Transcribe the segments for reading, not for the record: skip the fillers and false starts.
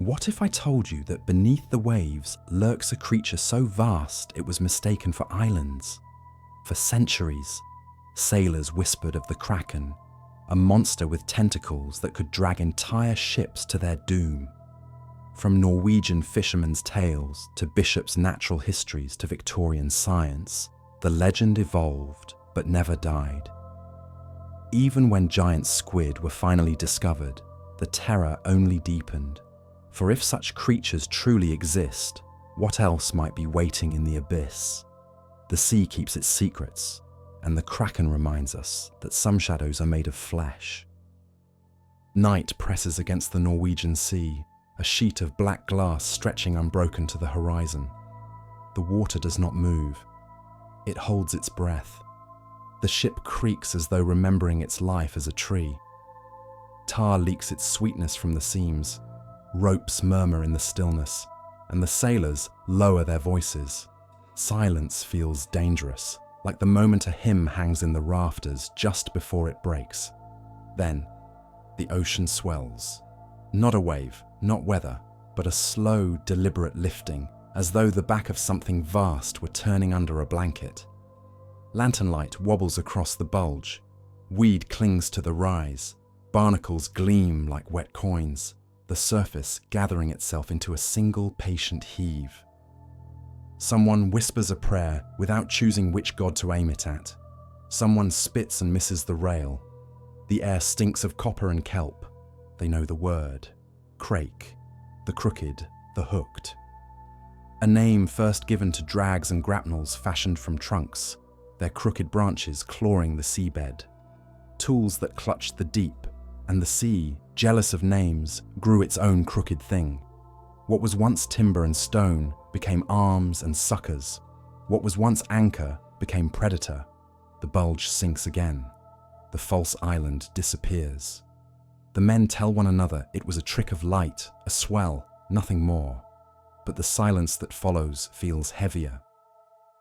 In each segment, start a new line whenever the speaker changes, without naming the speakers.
What if I told you that beneath the waves lurks a creature so vast it was mistaken for islands? For centuries, sailors whispered of the Kraken, a monster with tentacles that could drag entire ships to their doom. From Norwegian fishermen's tales to bishops' natural histories to Victorian science, the legend evolved but never died. Even when giant squid were finally discovered, the terror only deepened. For if such creatures truly exist, what else might be waiting in the abyss? The sea keeps its secrets, and the Kraken reminds us that some shadows are made of flesh. Night presses against the Norwegian sea, a sheet of black glass stretching unbroken to the horizon. The water does not move. It holds its breath. The ship creaks as though remembering its life as a tree. Tar leaks its sweetness from the seams. Ropes murmur in the stillness, and the sailors lower their voices. Silence feels dangerous, like the moment a hymn hangs in the rafters just before it breaks. Then, the ocean swells. Not a wave, not weather, but a slow, deliberate lifting, as though the back of something vast were turning under a blanket. Lantern light wobbles across the bulge. Weed clings to the rise. Barnacles gleam like wet coins, the surface gathering itself into a single patient heave. Someone whispers a prayer without choosing which god to aim it at. Someone spits and misses the rail. The air stinks of copper and kelp. They know the word. Crake, the crooked, the hooked. A name first given to drags and grapnels fashioned from trunks, their crooked branches clawing the seabed. Tools that clutched the deep, and the sea, jealous of names, grew its own crooked thing. What was once timber and stone became arms and suckers. What was once anchor became predator. The bulge sinks again. The false island disappears. The men tell one another it was a trick of light, a swell, nothing more. But the silence that follows feels heavier.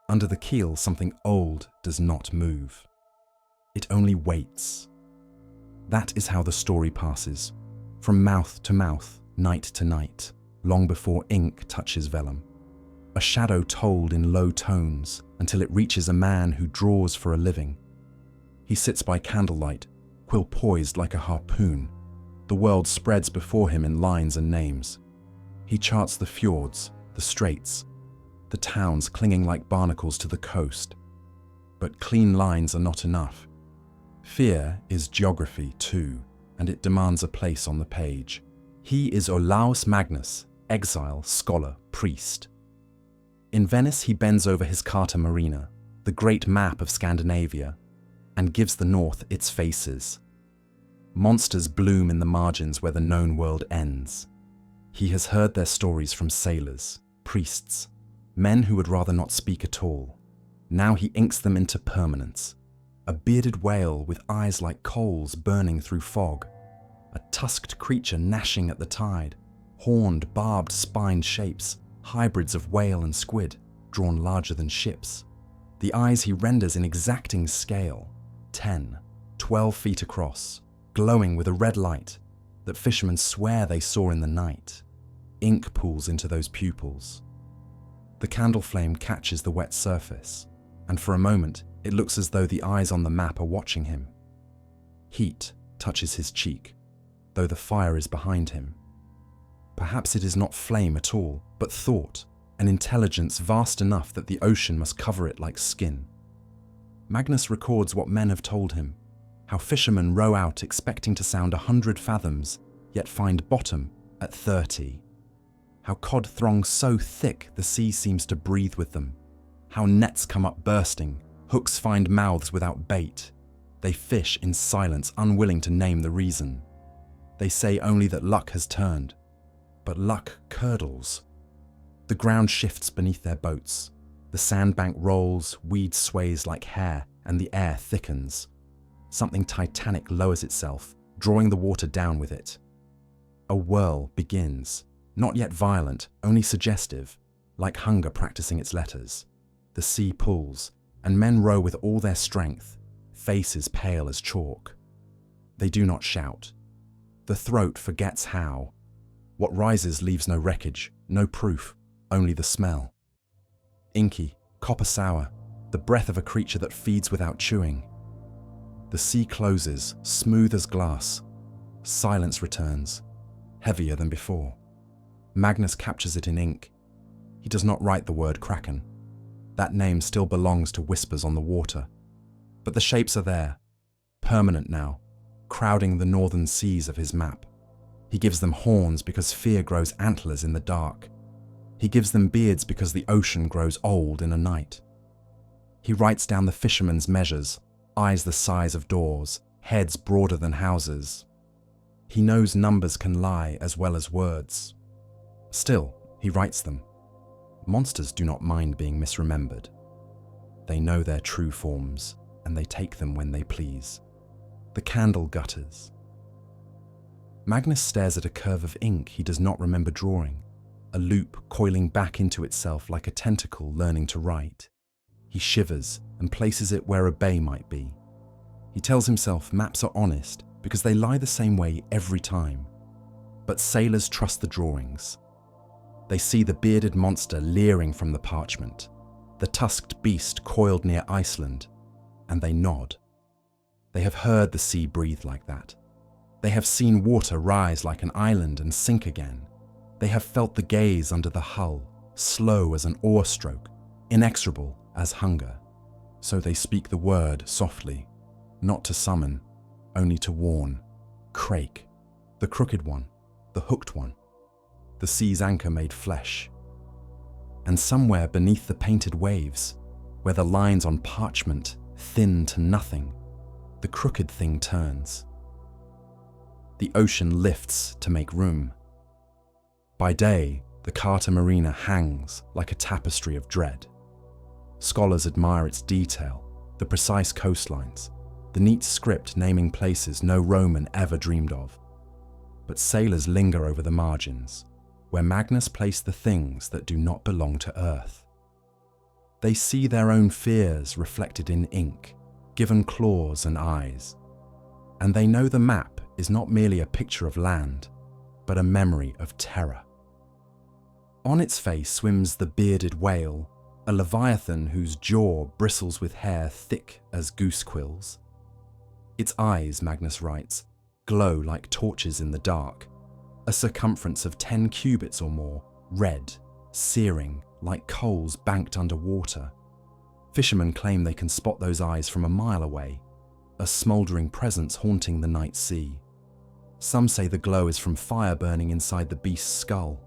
Under the keel, something old does not move. It only waits. That is how the story passes, from mouth to mouth, night to night, long before ink touches vellum. A shadow told in low tones until it reaches a man who draws for a living. He sits by candlelight, quill poised like a harpoon. The world spreads before him in lines and names. He charts the fjords, the straits, the towns clinging like barnacles to the coast. But clean lines are not enough. Fear is geography too, and it demands a place on the page. He is Olaus Magnus, exile, scholar, priest. In Venice, he bends over his Carta Marina, the great map of Scandinavia, and gives the north its faces. Monsters bloom in the margins where the known world ends. He has heard their stories from sailors, priests, men who would rather not speak at all. Now he inks them into permanence. A bearded whale with eyes like coals burning through fog. A tusked creature gnashing at the tide. Horned, barbed, spined shapes, hybrids of whale and squid, drawn larger than ships. The eyes he renders in exacting scale, 10, 12 feet across, glowing with a red light that fishermen swear they saw in the night. Ink pools into those pupils. The candle flame catches the wet surface, and for a moment it looks as though the eyes on the map are watching him. Heat touches his cheek, though the fire is behind him. Perhaps it is not flame at all, but thought, an intelligence vast enough that the ocean must cover it like skin. Magnus records what men have told him, how fishermen row out expecting to sound 100 fathoms, yet find bottom at 30. How cod throng so thick the sea seems to breathe with them. How nets come up bursting, hooks find mouths without bait. They fish in silence, unwilling to name the reason. They say only that luck has turned, but luck curdles. The ground shifts beneath their boats. The sandbank rolls, weed sways like hair, and the air thickens. Something titanic lowers itself, drawing the water down with it. A whirl begins, not yet violent, only suggestive, like hunger practicing its letters. The sea pulls, and men row with all their strength, faces pale as chalk. They do not shout. The throat forgets how. What rises leaves no wreckage, no proof, only the smell. Inky, copper sour, the breath of a creature that feeds without chewing. The sea closes, smooth as glass. Silence returns, heavier than before. Magnus captures it in ink. He does not write the word Kraken. That name still belongs to whispers on the water. But the shapes are there, permanent now, crowding the northern seas of his map. He gives them horns because fear grows antlers in the dark. He gives them beards because the ocean grows old in a night. He writes down the fisherman's measures, eyes the size of doors, heads broader than houses. He knows numbers can lie as well as words. Still, he writes them. Monsters do not mind being misremembered. They know their true forms, and they take them when they please. The candle gutters. Magnus stares at a curve of ink he does not remember drawing, a loop coiling back into itself like a tentacle learning to write. He shivers and places it where a bay might be. He tells himself maps are honest because they lie the same way every time. But sailors trust the drawings. They see the bearded monster leering from the parchment, the tusked beast coiled near Iceland, and they nod. They have heard the sea breathe like that. They have seen water rise like an island and sink again. They have felt the gaze under the hull, slow as an oar stroke, inexorable as hunger. So they speak the word softly, not to summon, only to warn. Crake, the crooked one, the hooked one, the sea's anchor made flesh. And somewhere beneath the painted waves, where the lines on parchment thin to nothing, the crooked thing turns. The ocean lifts to make room. By day, the Carta Marina hangs like a tapestry of dread. Scholars admire its detail, the precise coastlines, the neat script naming places no Roman ever dreamed of. But sailors linger over the margins, where Magnus placed the things that do not belong to Earth. They see their own fears reflected in ink, given claws and eyes. And they know the map is not merely a picture of land, but a memory of terror. On its face swims the bearded whale, a leviathan whose jaw bristles with hair thick as goose quills. Its eyes, Magnus writes, glow like torches in the dark, a circumference of 10 cubits or more, red, searing, like coals banked under water. Fishermen claim they can spot those eyes from a mile away, a smouldering presence haunting the night sea. Some say the glow is from fire burning inside the beast's skull.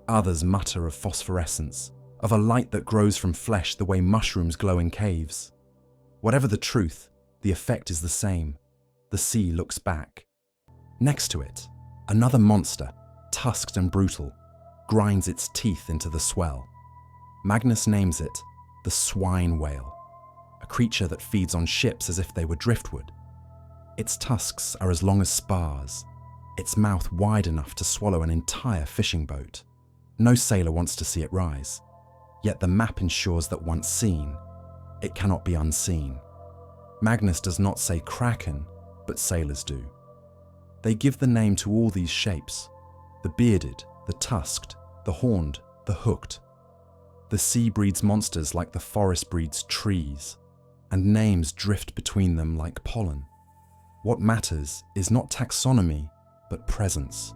Others mutter of phosphorescence, of a light that grows from flesh the way mushrooms glow in caves. Whatever the truth, the effect is the same. The sea looks back. Next to it, another monster, tusked and brutal, grinds its teeth into the swell. Magnus names it the swine whale, a creature that feeds on ships as if they were driftwood. Its tusks are as long as spars, its mouth wide enough to swallow an entire fishing boat. No sailor wants to see it rise, yet the map ensures that once seen, it cannot be unseen. Magnus does not say Kraken, but sailors do. They give the name to all these shapes, the bearded, the tusked, the horned, the hooked. The sea breeds monsters like the forest breeds trees, and names drift between them like pollen. What matters is not taxonomy, but presence.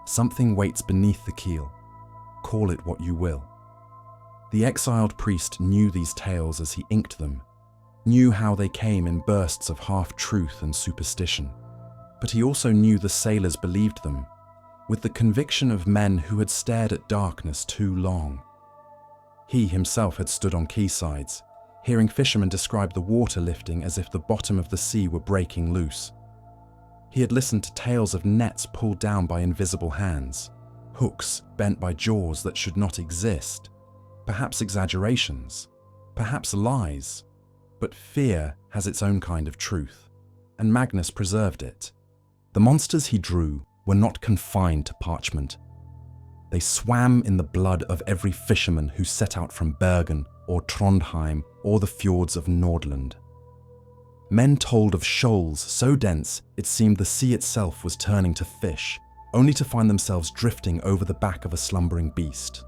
Something waits beneath the keel. Call it what you will. The exiled priest knew these tales as he inked them, knew how they came in bursts of half-truth and superstition. But he also knew the sailors believed them, with the conviction of men who had stared at darkness too long. He himself had stood on quaysides, hearing fishermen describe the water lifting as if the bottom of the sea were breaking loose. He had listened to tales of nets pulled down by invisible hands, hooks bent by jaws that should not exist, perhaps exaggerations, perhaps lies. But fear has its own kind of truth, and Magnus preserved it. The monsters he drew were not confined to parchment. They swam in the blood of every fisherman who set out from Bergen or Trondheim or the fjords of Nordland. Men told of shoals so dense it seemed the sea itself was turning to fish, only to find themselves drifting over the back of a slumbering beast.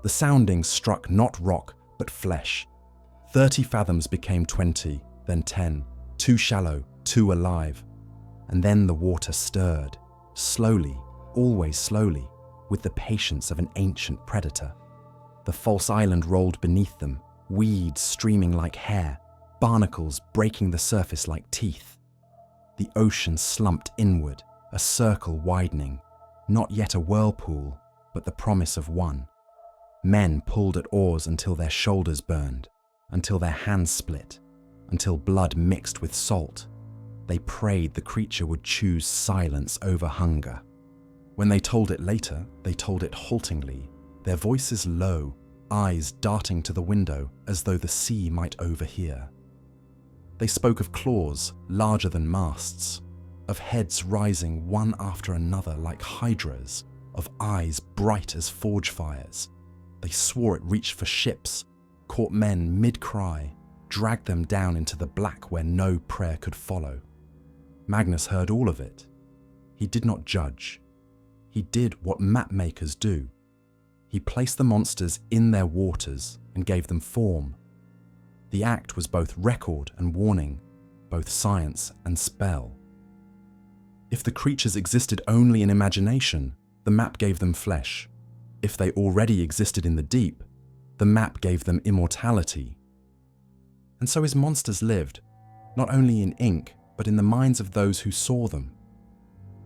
The soundings struck not rock, but flesh. 30 fathoms became 20, then 10, too shallow, too alive. And then the water stirred, slowly, always slowly, with the patience of an ancient predator. The false island rolled beneath them, weeds streaming like hair, barnacles breaking the surface like teeth. The ocean slumped inward, a circle widening, not yet a whirlpool, but the promise of one. Men pulled at oars until their shoulders burned, until their hands split, until blood mixed with salt. They prayed the creature would choose silence over hunger. When they told it later, they told it haltingly, their voices low, eyes darting to the window as though the sea might overhear. They spoke of claws larger than masts, of heads rising one after another like hydras, of eyes bright as forge fires. They swore it reached for ships, caught men mid-cry, dragged them down into the black where no prayer could follow. Magnus heard all of it. He did not judge. He did what map makers do. He placed the monsters in their waters and gave them form. The act was both record and warning, both science and spell. If the creatures existed only in imagination, the map gave them flesh. If they already existed in the deep, the map gave them immortality. And so his monsters lived, not only in ink, but in the minds of those who saw them.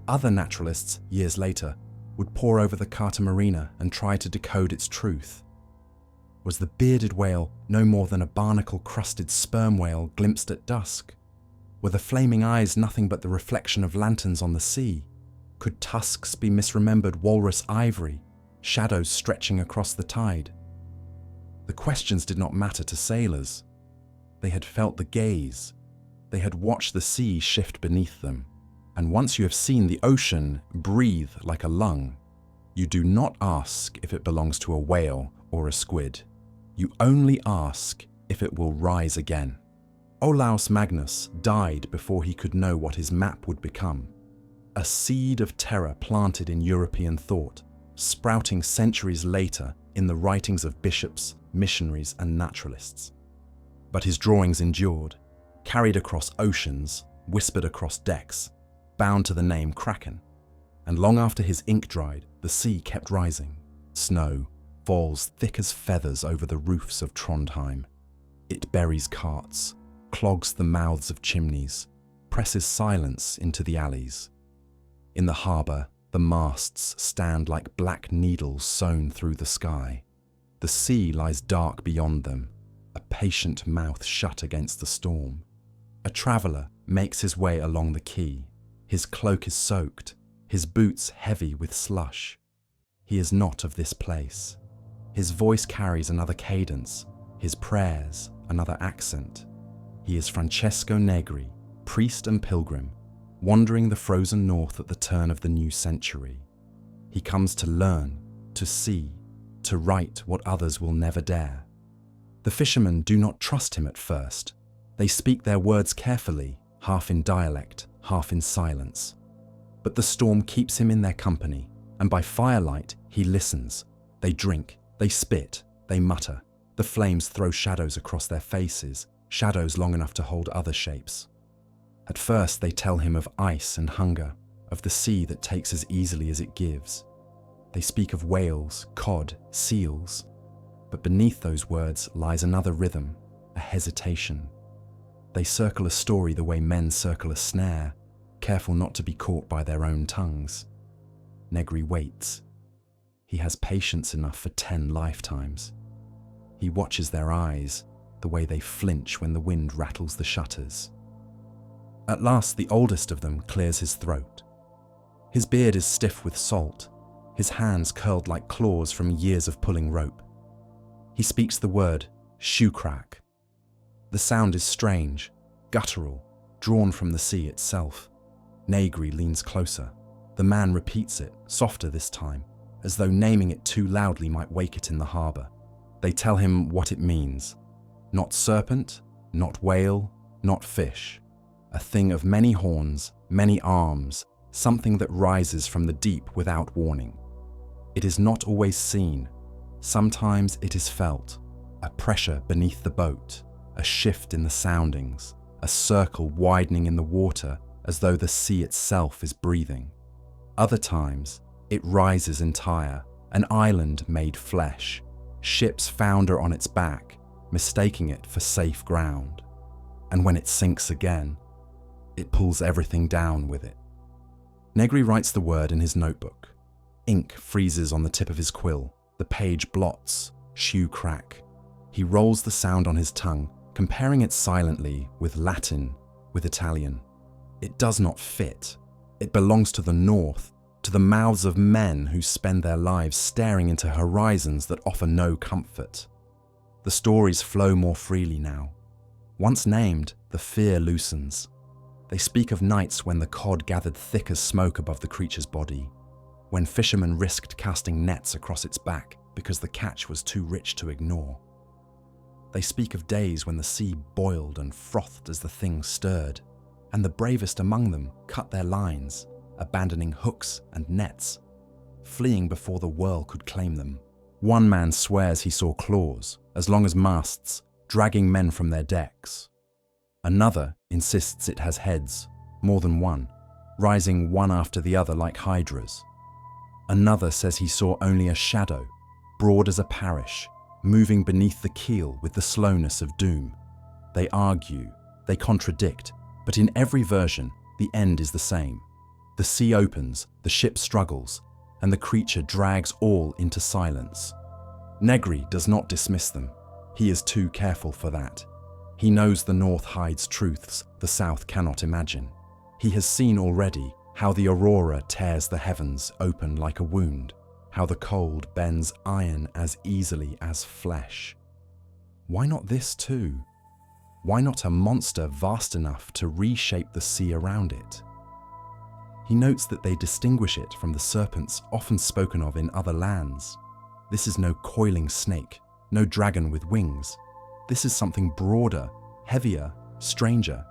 Other naturalists, years later, would pore over the Carta Marina and try to decode its truth. Was the bearded whale no more than a barnacle-crusted sperm whale glimpsed at dusk? Were the flaming eyes nothing but the reflection of lanterns on the sea? Could tusks be misremembered walrus ivory, shadows stretching across the tide? The questions did not matter to sailors. They had felt the gaze. They had watched the sea shift beneath them. And once you have seen the ocean breathe like a lung, you do not ask if it belongs to a whale or a squid. You only ask if it will rise again. Olaus Magnus died before he could know what his map would become. A seed of terror planted in European thought, sprouting centuries later in the writings of bishops, missionaries, and naturalists. But his drawings endured, carried across oceans, whispered across decks, bound to the name Kraken. And long after his ink dried, the sea kept rising. Snow falls thick as feathers over the roofs of Trondheim. It buries carts, clogs the mouths of chimneys, presses silence into the alleys. In the harbour, the masts stand like black needles sewn through the sky. The sea lies dark beyond them, a patient mouth shut against the storm. A traveller makes his way along the quay. His cloak is soaked, his boots heavy with slush. He is not of this place. His voice carries another cadence, his prayers another accent. He is Francesco Negri, priest and pilgrim, wandering the frozen north at the turn of the new century. He comes to learn, to see, to write what others will never dare. The fishermen do not trust him at first. They speak their words carefully, half in dialect, half in silence. But the storm keeps him in their company, and by firelight he listens. They drink, they spit, they mutter. The flames throw shadows across their faces, shadows long enough to hold other shapes. At first they tell him of ice and hunger, of the sea that takes as easily as it gives. They speak of whales, cod, seals. But beneath those words lies another rhythm, a hesitation. They circle a story the way men circle a snare, careful not to be caught by their own tongues. Negri waits. He has patience enough for 10 lifetimes. He watches their eyes, the way they flinch when the wind rattles the shutters. At last, the oldest of them clears his throat. His beard is stiff with salt, his hands curled like claws from years of pulling rope. He speaks the word, Shipwrecks. The sound is strange, guttural, drawn from the sea itself. Negri leans closer. The man repeats it, softer this time, as though naming it too loudly might wake it in the harbour. They tell him what it means. Not serpent, not whale, not fish. A thing of many horns, many arms, something that rises from the deep without warning. It is not always seen. Sometimes it is felt, a pressure beneath the boat, a shift in the soundings, a circle widening in the water as though the sea itself is breathing. Other times, it rises entire, an island made flesh. Ships founder on its back, mistaking it for safe ground. And when it sinks again, it pulls everything down with it. Negri writes the word in his notebook. Ink freezes on the tip of his quill. The page blots, Shipwrecks. He rolls the sound on his tongue, comparing it silently with Latin, with Italian. It does not fit. It belongs to the north, to the mouths of men who spend their lives staring into horizons that offer no comfort. The stories flow more freely now. Once named, the fear loosens. They speak of nights when the cod gathered thick as smoke above the creature's body, when fishermen risked casting nets across its back because the catch was too rich to ignore. They speak of days when the sea boiled and frothed as the thing stirred, and the bravest among them cut their lines, abandoning hooks and nets, fleeing before the whirl could claim them. One man swears he saw claws, as long as masts, dragging men from their decks. Another insists it has heads, more than one, rising one after the other like hydras. Another says he saw only a shadow, broad as a parish, moving beneath the keel with the slowness of doom. They argue, they contradict, but in every version, the end is the same. The sea opens, the ship struggles, and the creature drags all into silence. Negri does not dismiss them. He is too careful for that. He knows the north hides truths the south cannot imagine. He has seen already how the aurora tears the heavens open like a wound, how the cold bends iron as easily as flesh. Why not this too? Why not a monster vast enough to reshape the sea around it? He notes that they distinguish it from the serpents often spoken of in other lands. This is no coiling snake, no dragon with wings. This is something broader, heavier, stranger.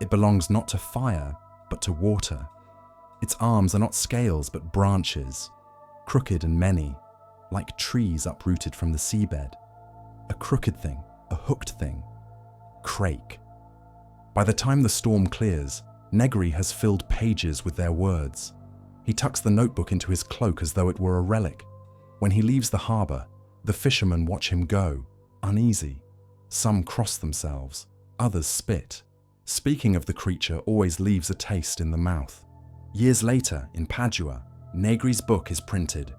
It belongs not to fire, but to water. Its arms are not scales, but branches, crooked and many, like trees uprooted from the seabed. A crooked thing, a hooked thing. Kraken. By the time the storm clears, Negri has filled pages with their words. He tucks the notebook into his cloak as though it were a relic. When he leaves the harbour, the fishermen watch him go, uneasy. Some cross themselves, others spit. Speaking of the creature always leaves a taste in the mouth. Years later, in Padua, Negri's book is printed,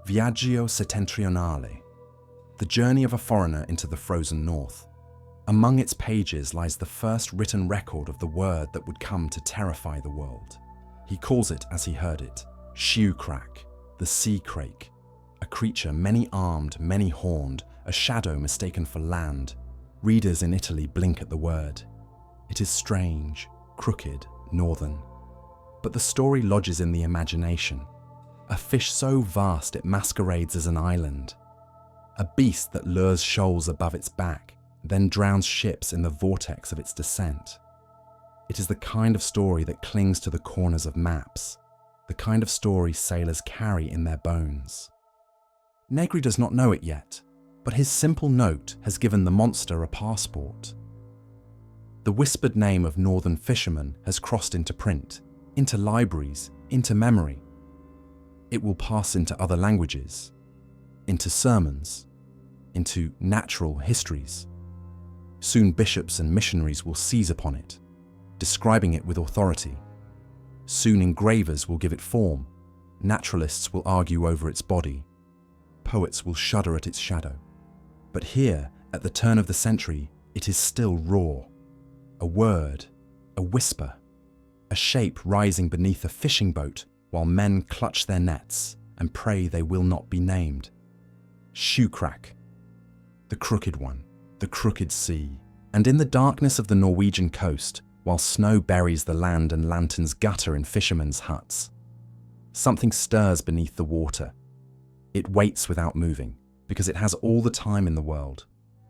Viaggio Settentrionale, The Journey of a Foreigner into the Frozen North. Among its pages lies the first written record of the word that would come to terrify the world. He calls it as he heard it, Shipwrecks, the sea crake, a creature many-armed, many-horned, a shadow mistaken for land. Readers in Italy blink at the word. It is strange, crooked, northern. But the story lodges in the imagination. A fish so vast it masquerades as an island. A beast that lures shoals above its back, then drowns ships in the vortex of its descent. It is the kind of story that clings to the corners of maps, the kind of story sailors carry in their bones. Negri does not know it yet, but his simple note has given the monster a passport. The whispered name of northern fishermen has crossed into print, into libraries, into memory. It will pass into other languages, into sermons, into natural histories. Soon bishops and missionaries will seize upon it, describing it with authority. Soon engravers will give it form, naturalists will argue over its body, poets will shudder at its shadow. But here, at the turn of the century, it is still raw. A word, a whisper, a shape rising beneath a fishing boat while men clutch their nets and pray they will not be named. Shipwrecks, the crooked one, the crooked sea. And in the darkness of the Norwegian coast, while snow buries the land and lanterns gutter in fishermen's huts, something stirs beneath the water. It waits without moving, because it has all the time in the world.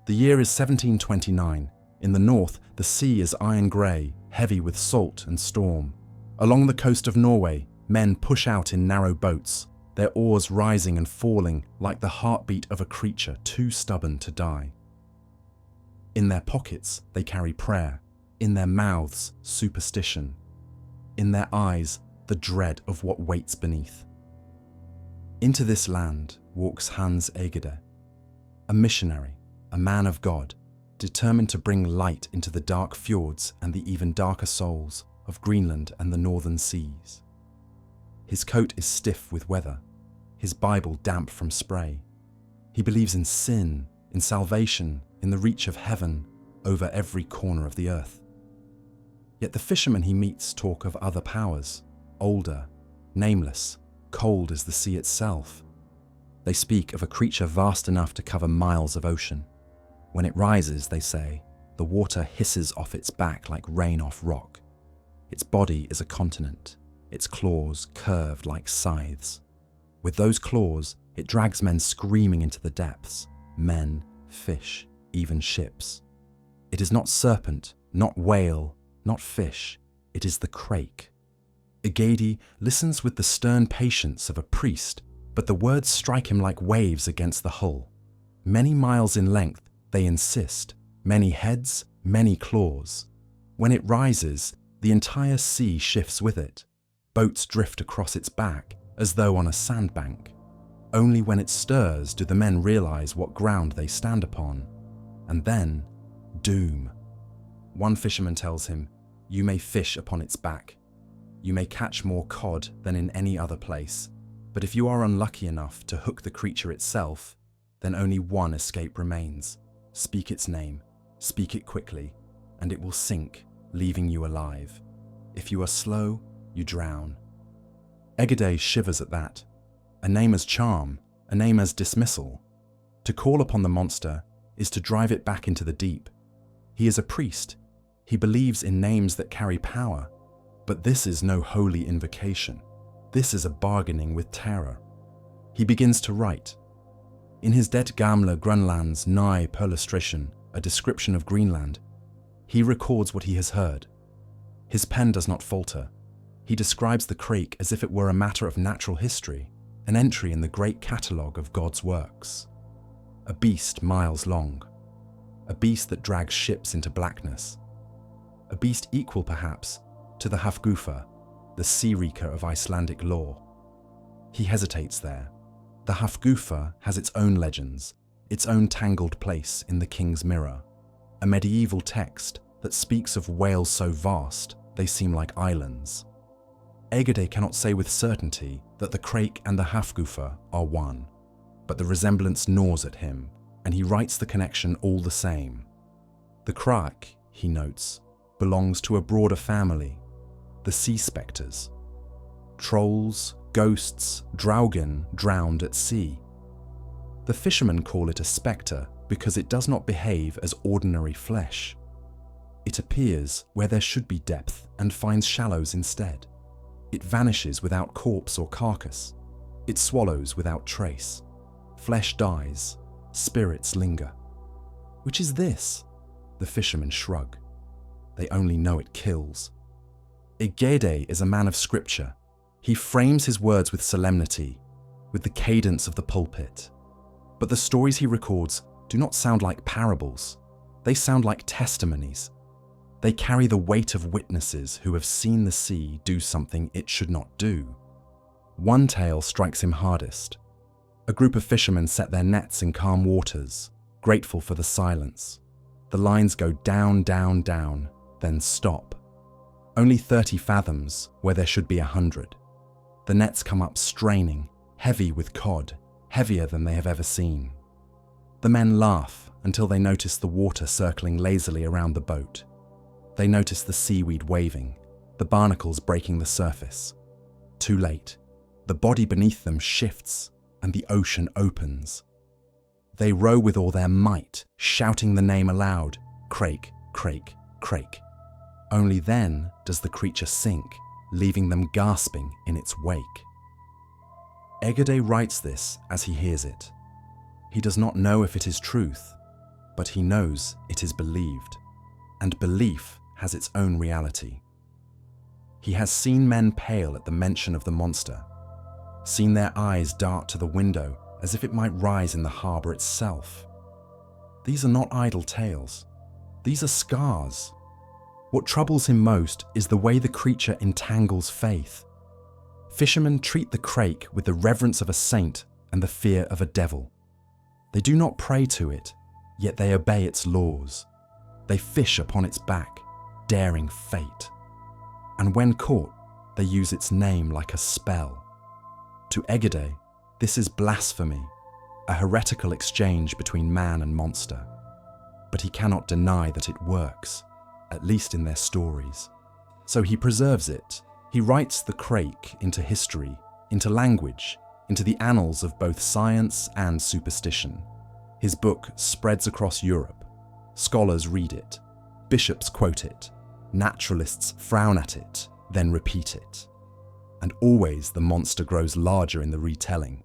The year is 1729. In the north, the sea is iron grey, heavy with salt and storm. Along the coast of Norway, men push out in narrow boats, their oars rising and falling like the heartbeat of a creature too stubborn to die. In their pockets, they carry prayer. In their mouths, superstition. In their eyes, the dread of what waits beneath. Into this land walks Hans Egede, a missionary, a man of God, determined to bring light into the dark fjords and the even darker souls of Greenland and the northern seas. His coat is stiff with weather, his Bible damp from spray. He believes in sin, in salvation, in the reach of heaven over every corner of the earth. Yet the fishermen he meets talk of other powers, older, nameless, cold as the sea itself. They speak of a creature vast enough to cover miles of ocean. When it rises, they say, the water hisses off its back like rain off rock. Its body is a continent, its claws curved like scythes. With those claws, it drags men screaming into the depths, men, fish, even ships. It is not serpent, not whale, not fish, it is the crake. Egede listens with the stern patience of a priest, but the words strike him like waves against the hull. Many miles in length, they insist, many heads, many claws. When it rises, the entire sea shifts with it. Boats drift across its back, as though on a sandbank. Only when it stirs do the men realize what ground they stand upon. And then, doom. One fisherman tells him, "You may fish upon its back. You may catch more cod than in any other place, but if you are unlucky enough to hook the creature itself, then only one escape remains. Speak its name, speak it quickly, and it will sink, leaving you alive. If you are slow, you drown." Egede shivers at that. A name as charm, a name as dismissal. To call upon the monster is to drive it back into the deep. He is a priest. He believes in names that carry power. But this is no holy invocation. This is a bargaining with terror. He begins to write. In his Det gamle Grønlands nye Perlustration, a description of Greenland, he records what he has heard. His pen does not falter. He describes the crake as if it were a matter of natural history, an entry in the great catalogue of God's works. A beast miles long. A beast that drags ships into blackness. A beast equal, perhaps, to the Hafgufa, the sea reeker of Icelandic lore. He hesitates there. The Hafgufa has its own legends, its own tangled place in the King's Mirror, a medieval text that speaks of whales so vast they seem like islands. Egede cannot say with certainty that the crake and the Hafgufa are one, but the resemblance gnaws at him, and he writes the connection all the same. The crake, he notes, belongs to a broader family, the sea spectres. Trolls, ghosts, draugen drowned at sea. The fishermen call it a spectre because it does not behave as ordinary flesh. It appears where there should be depth and finds shallows instead. It vanishes without corpse or carcass. It swallows without trace. Flesh dies, spirits linger. Which is this? The fishermen shrug. They only know it kills. Egede is a man of scripture. He frames his words with solemnity, with the cadence of the pulpit. But the stories he records do not sound like parables. They sound like testimonies. They carry the weight of witnesses who have seen the sea do something it should not do. One tale strikes him hardest. A group of fishermen set their nets in calm waters, grateful for the silence. The lines go down, down, down, then stop. Only 30 fathoms where there should be 100. The nets come up straining, heavy with cod, heavier than they have ever seen. The men laugh until they notice the water circling lazily around the boat. They notice the seaweed waving, the barnacles breaking the surface. Too late. The body beneath them shifts, and the ocean opens. They row with all their might, shouting the name aloud, crake, crake, crake. Only then does the creature sink, leaving them gasping in its wake. Egede writes this as he hears it. He does not know if it is truth, but he knows it is believed, and belief has its own reality. He has seen men pale at the mention of the monster, seen their eyes dart to the window as if it might rise in the harbour itself. These are not idle tales. These are scars. What troubles him most is the way the creature entangles faith. Fishermen treat the crake with the reverence of a saint and the fear of a devil. They do not pray to it, yet they obey its laws. They fish upon its back, daring fate. And when caught, they use its name like a spell. To Egede, this is blasphemy, a heretical exchange between man and monster. But he cannot deny that it works, at least in their stories. So he preserves it. He writes the crake into history, into language, into the annals of both science and superstition. His book spreads across Europe. Scholars read it. Bishops quote it. Naturalists frown at it, then repeat it. And always the monster grows larger in the retelling.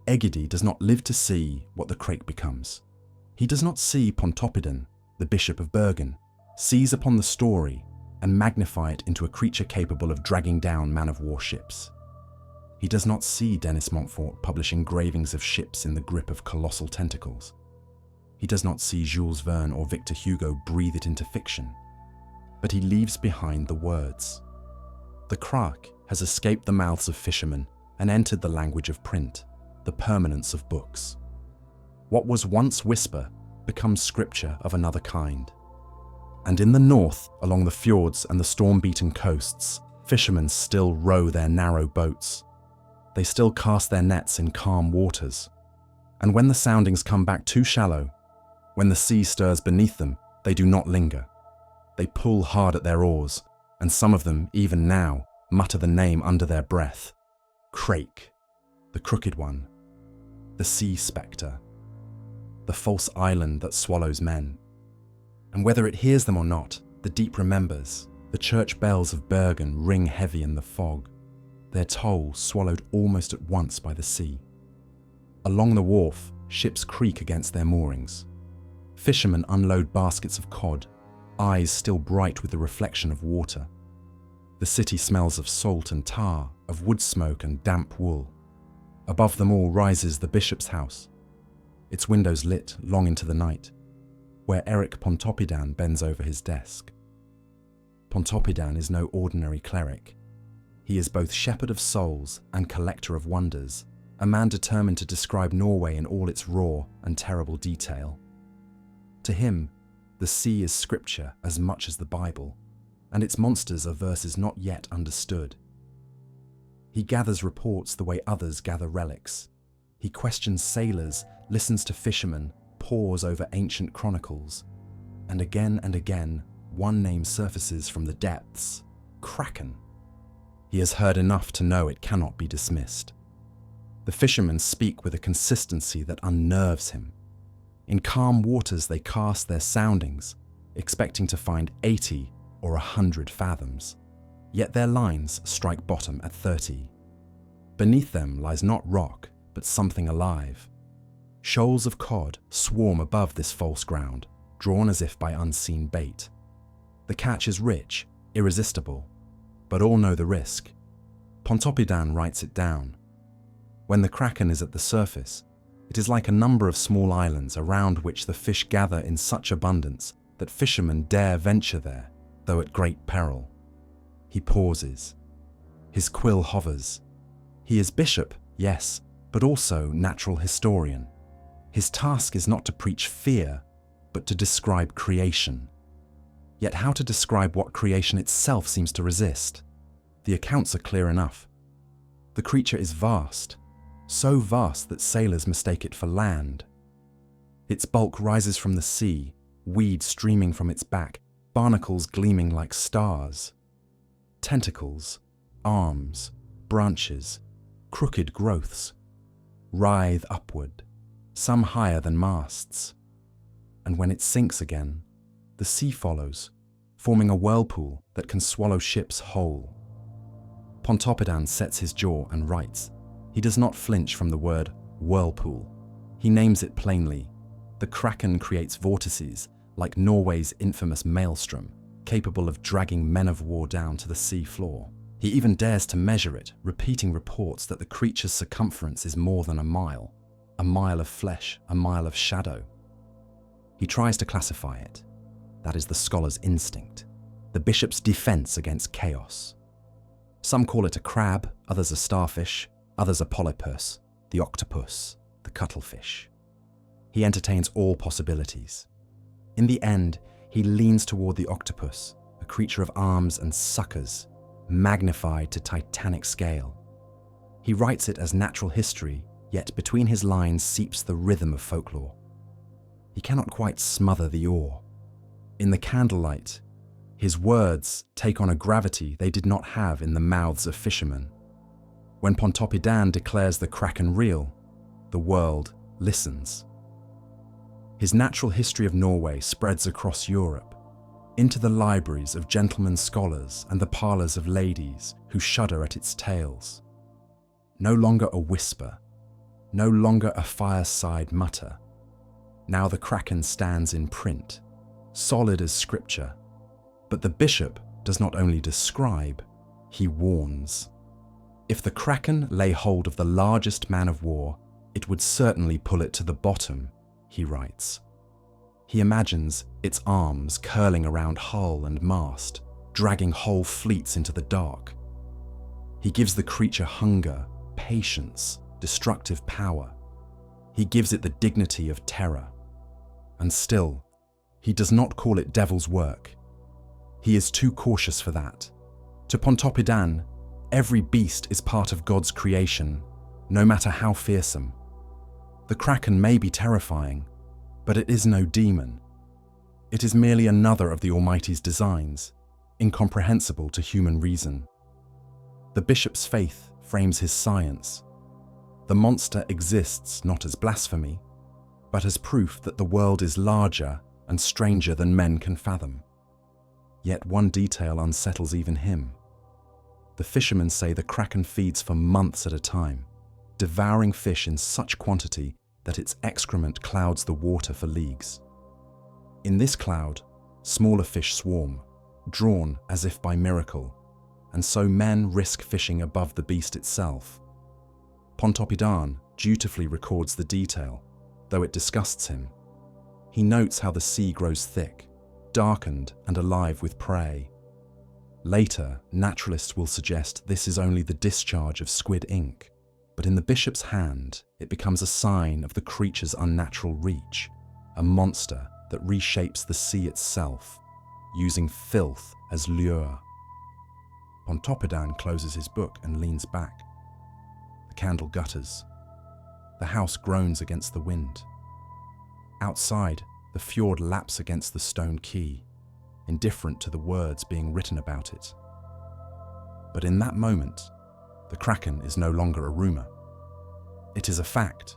Egede does not live to see what the crake becomes. He does not see Pontoppidan, the Bishop of Bergen, seize upon the story and magnify it into a creature capable of dragging down man-of-war ships. He does not see Denis Montfort publish engravings of ships in the grip of colossal tentacles. He does not see Jules Verne or Victor Hugo breathe it into fiction, but he leaves behind the words. The crake has escaped the mouths of fishermen and entered the language of print, the permanence of books. What was once whisper becomes scripture of another kind. And in the north, along the fjords and the storm-beaten coasts, fishermen still row their narrow boats. They still cast their nets in calm waters. And when the soundings come back too shallow, when the sea stirs beneath them, they do not linger. They pull hard at their oars, and some of them, even now, mutter the name under their breath. Crake, the crooked one, the sea spectre, the false island that swallows men. And whether it hears them or not, the deep remembers. The church bells of Bergen ring heavy in the fog, their toll swallowed almost at once by the sea. Along the wharf, ships creak against their moorings. Fishermen unload baskets of cod, eyes still bright with the reflection of water. The city smells of salt and tar, of wood smoke and damp wool. Above them all rises the bishop's house, its windows lit long into the night, where Eric Pontoppidan bends over his desk. Pontoppidan is no ordinary cleric. He is both shepherd of souls and collector of wonders, a man determined to describe Norway in all its raw and terrible detail. To him, the sea is scripture as much as the Bible, and its monsters are verses not yet understood. He gathers reports the way others gather relics. He questions sailors, listens to fishermen, pores over ancient chronicles, and again, one name surfaces from the depths: Kraken. He has heard enough to know it cannot be dismissed. The fishermen speak with a consistency that unnerves him. In calm waters they cast their soundings, expecting to find 80 or 100 fathoms, yet their lines strike bottom at 30. Beneath them lies not rock, but something alive. Shoals of cod swarm above this false ground, drawn as if by unseen bait. The catch is rich, irresistible, but all know the risk. Pontoppidan writes it down. When the Kraken is at the surface, it is like a number of small islands around which the fish gather in such abundance that fishermen dare venture there, though at great peril. He pauses. His quill hovers. He is bishop, yes, but also natural historian. His task is not to preach fear, but to describe creation. Yet how to describe what creation itself seems to resist? The accounts are clear enough. The creature is vast, so vast that sailors mistake it for land. Its bulk rises from the sea, weed streaming from its back, barnacles gleaming like stars. Tentacles, arms, branches, crooked growths, writhe upward, some higher than masts. And when it sinks again, the sea follows, forming a whirlpool that can swallow ships whole. Pontoppidan sets his jaw and writes. He does not flinch from the word whirlpool. He names it plainly. The Kraken creates vortices, like Norway's infamous maelstrom, capable of dragging men of war down to the sea floor. He even dares to measure it, repeating reports that the creature's circumference is more than a mile of flesh, a mile of shadow. He tries to classify it. That is the scholar's instinct, the bishop's defense against chaos. Some call it a crab, others a starfish, others a polypus, the octopus, the cuttlefish. He entertains all possibilities. In the end, he leans toward the octopus, a creature of arms and suckers, magnified to titanic scale. He writes it as natural history, yet between his lines seeps the rhythm of folklore. He cannot quite smother the awe. In the candlelight, his words take on a gravity they did not have in the mouths of fishermen. When Pontoppidan declares the Kraken real, the world listens. His natural history of Norway spreads across Europe, into the libraries of gentlemen scholars and the parlours of ladies who shudder at its tales. No longer a whisper, no longer a fireside mutter. Now the Kraken stands in print, solid as scripture. But the bishop does not only describe, he warns. If the Kraken lay hold of the largest man of war, it would certainly pull it to the bottom, he writes. He imagines its arms curling around hull and mast, dragging whole fleets into the dark. He gives the creature hunger, patience, destructive power. He gives it the dignity of terror. And still, he does not call it devil's work. He is too cautious for that. To Pontoppidan, every beast is part of God's creation, no matter how fearsome. The Kraken may be terrifying, but it is no demon. It is merely another of the Almighty's designs, incomprehensible to human reason. The bishop's faith frames his science. The monster exists not as blasphemy, but as proof that the world is larger and stranger than men can fathom. Yet one detail unsettles even him. The fishermen say the Kraken feeds for months at a time, devouring fish in such quantity that its excrement clouds the water for leagues. In this cloud, smaller fish swarm, drawn as if by miracle, and so men risk fishing above the beast itself. Pontoppidan dutifully records the detail, though it disgusts him. He notes how the sea grows thick, darkened and alive with prey. Later, naturalists will suggest this is only the discharge of squid ink, but in the bishop's hand, it becomes a sign of the creature's unnatural reach, a monster that reshapes the sea itself, using filth as lure. Pontoppidan closes his book and leans back. The candle gutters. The house groans against the wind. Outside, the fjord laps against the stone quay, indifferent to the words being written about it. But in that moment, the Kraken is no longer a rumour. It is a fact,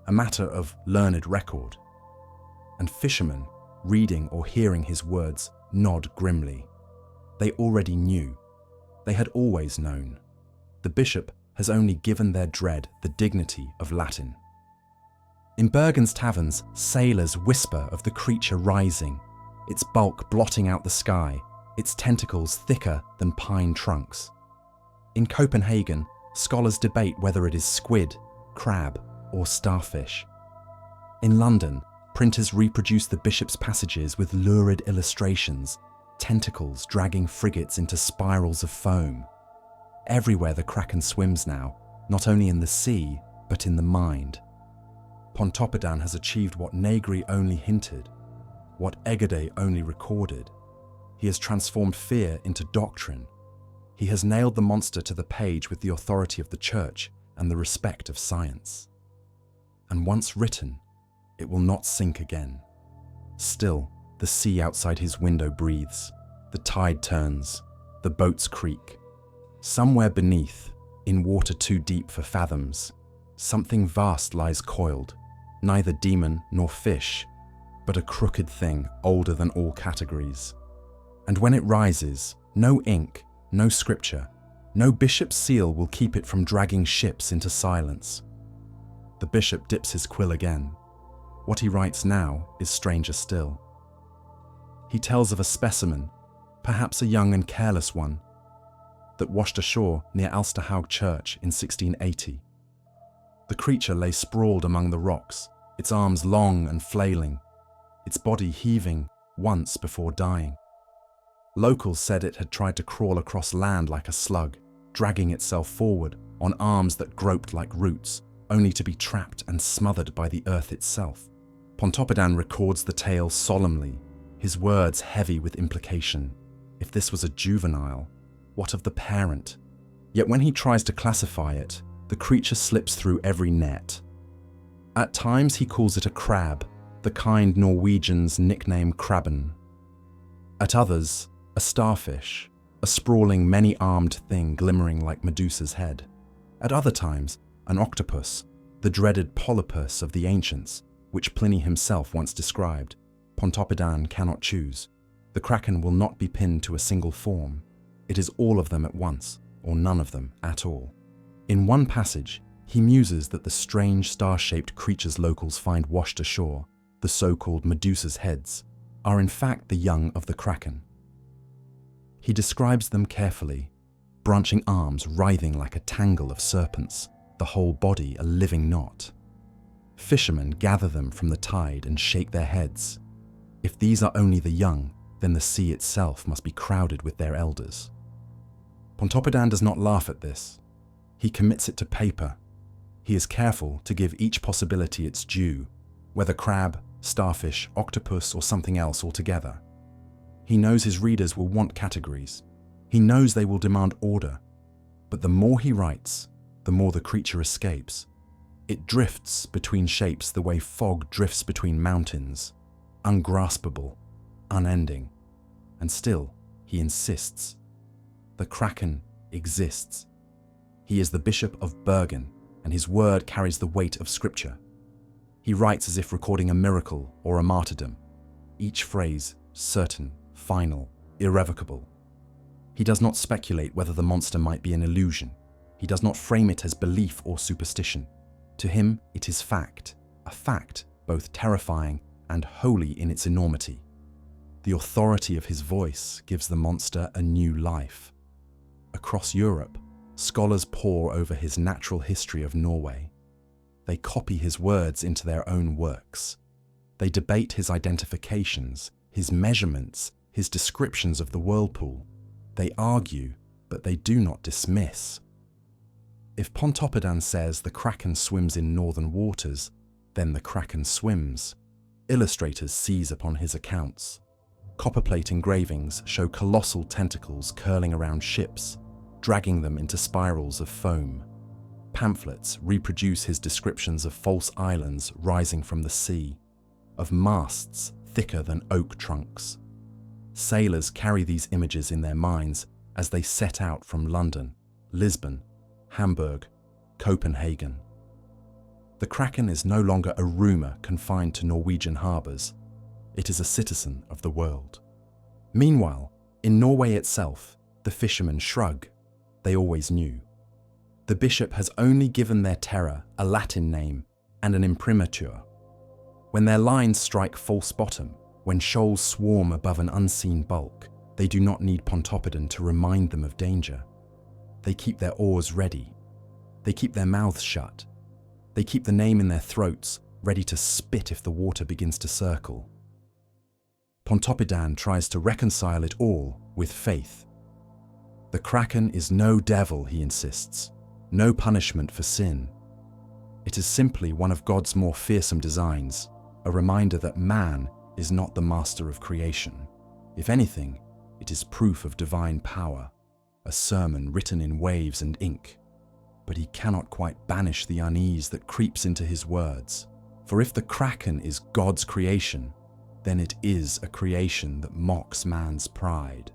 a matter of learned record. And fishermen, reading or hearing his words, nod grimly. They already knew. They had always known. The bishop has only given their dread the dignity of Latin. In Bergen's taverns, sailors whisper of the creature rising, its bulk blotting out the sky, its tentacles thicker than pine trunks. In Copenhagen, scholars debate whether it is squid, crab, or starfish. In London, printers reproduce the bishop's passages with lurid illustrations, tentacles dragging frigates into spirals of foam. Everywhere the Kraken swims now, not only in the sea, but in the mind. Pontoppidan has achieved what Negri only hinted, what Egede only recorded. He has transformed fear into doctrine. He has nailed the monster to the page with the authority of the church and the respect of science. And once written, it will not sink again. Still, the sea outside his window breathes. The tide turns. The boats creak. Somewhere beneath, in water too deep for fathoms, something vast lies coiled, neither demon nor fish, but a crooked thing older than all categories. And when it rises, no ink, no scripture, no bishop's seal will keep it from dragging ships into silence. The bishop dips his quill again. What he writes now is stranger still. He tells of a specimen perhaps a young and careless one, that washed ashore near Alsterhaug Church in 1680. The creature lay sprawled among the rocks, its arms long and flailing, its body heaving once before dying. Locals said it had tried to crawl across land like a slug, dragging itself forward on arms that groped like roots, only to be trapped and smothered by the earth itself. Pontoppidan records the tale solemnly, his words heavy with implication. If this was a juvenile, what of the parent? Yet when he tries to classify it, the creature slips through every net. At times he calls it a crab, the kind Norwegians nickname krabben. At others, a starfish, a sprawling many-armed thing glimmering like Medusa's head. At other times, an octopus, the dreaded polypus of the ancients, which Pliny himself once described. Pontoppidan cannot choose. The Kraken will not be pinned to a single form. It is all of them at once, or none of them at all. In one passage, he muses that the strange star-shaped creatures locals find washed ashore, the so-called Medusa's heads, are in fact the young of the Kraken. He describes them carefully, branching arms writhing like a tangle of serpents, the whole body a living knot. Fishermen gather them from the tide and shake their heads. If these are only the young, then the sea itself must be crowded with their elders. Pontoppidan does not laugh at this. He commits it to paper. He is careful to give each possibility its due, whether crab, starfish, octopus, or something else altogether. He knows his readers will want categories. He knows they will demand order. But the more he writes, the more the creature escapes. It drifts between shapes the way fog drifts between mountains, ungraspable, unending. And still, he insists. The Kraken exists. He is the Bishop of Bergen, and his word carries the weight of scripture. He writes as if recording a miracle or a martyrdom, each phrase certain, final, irrevocable. He does not speculate whether the monster might be an illusion. He does not frame it as belief or superstition. To him, it is fact, a fact both terrifying and holy in its enormity. The authority of his voice gives the monster a new life. Across Europe, scholars pore over his natural history of Norway. They copy his words into their own works. They debate his identifications, his measurements, his descriptions of the whirlpool. They argue, but they do not dismiss. If Pontoppidan says the Kraken swims in northern waters, then the Kraken swims. Illustrators seize upon his accounts. Copperplate engravings show colossal tentacles curling around ships, dragging them into spirals of foam. Pamphlets reproduce his descriptions of false islands rising from the sea, of masts thicker than oak trunks. Sailors carry these images in their minds as they set out from London, Lisbon, Hamburg, Copenhagen. The Kraken is no longer a rumour confined to Norwegian harbours. It is a citizen of the world. Meanwhile, in Norway itself, the fishermen shrug. They always knew. The bishop has only given their terror a Latin name and an imprimatur. When their lines strike false bottom, when shoals swarm above an unseen bulk, they do not need Pontoppidan to remind them of danger. They keep their oars ready. They keep their mouths shut. They keep the name in their throats, ready to spit if the water begins to circle. Pontoppidan tries to reconcile it all with faith. The Kraken is no devil, he insists, no punishment for sin. It is simply one of God's more fearsome designs, a reminder that man is not the master of creation. If anything, it is proof of divine power, a sermon written in waves and ink. But he cannot quite banish the unease that creeps into his words. For if the Kraken is God's creation, then it is a creation that mocks man's pride.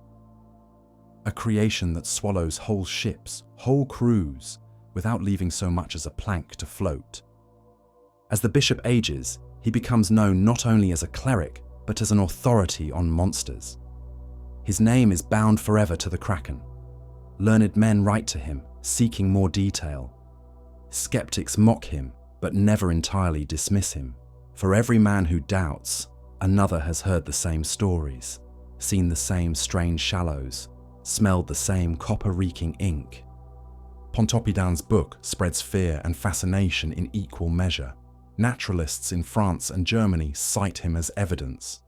A creation that swallows whole ships, whole crews, without leaving so much as a plank to float. As the bishop ages, he becomes known not only as a cleric, but as an authority on monsters. His name is bound forever to the Kraken. Learned men write to him, seeking more detail. Skeptics mock him, but never entirely dismiss him. For every man who doubts, another has heard the same stories. seen the same strange shallows, smelled the same copper-reeking ink. Pontoppidan's book spreads fear and fascination in equal measure. Naturalists in France and Germany cite him as evidence.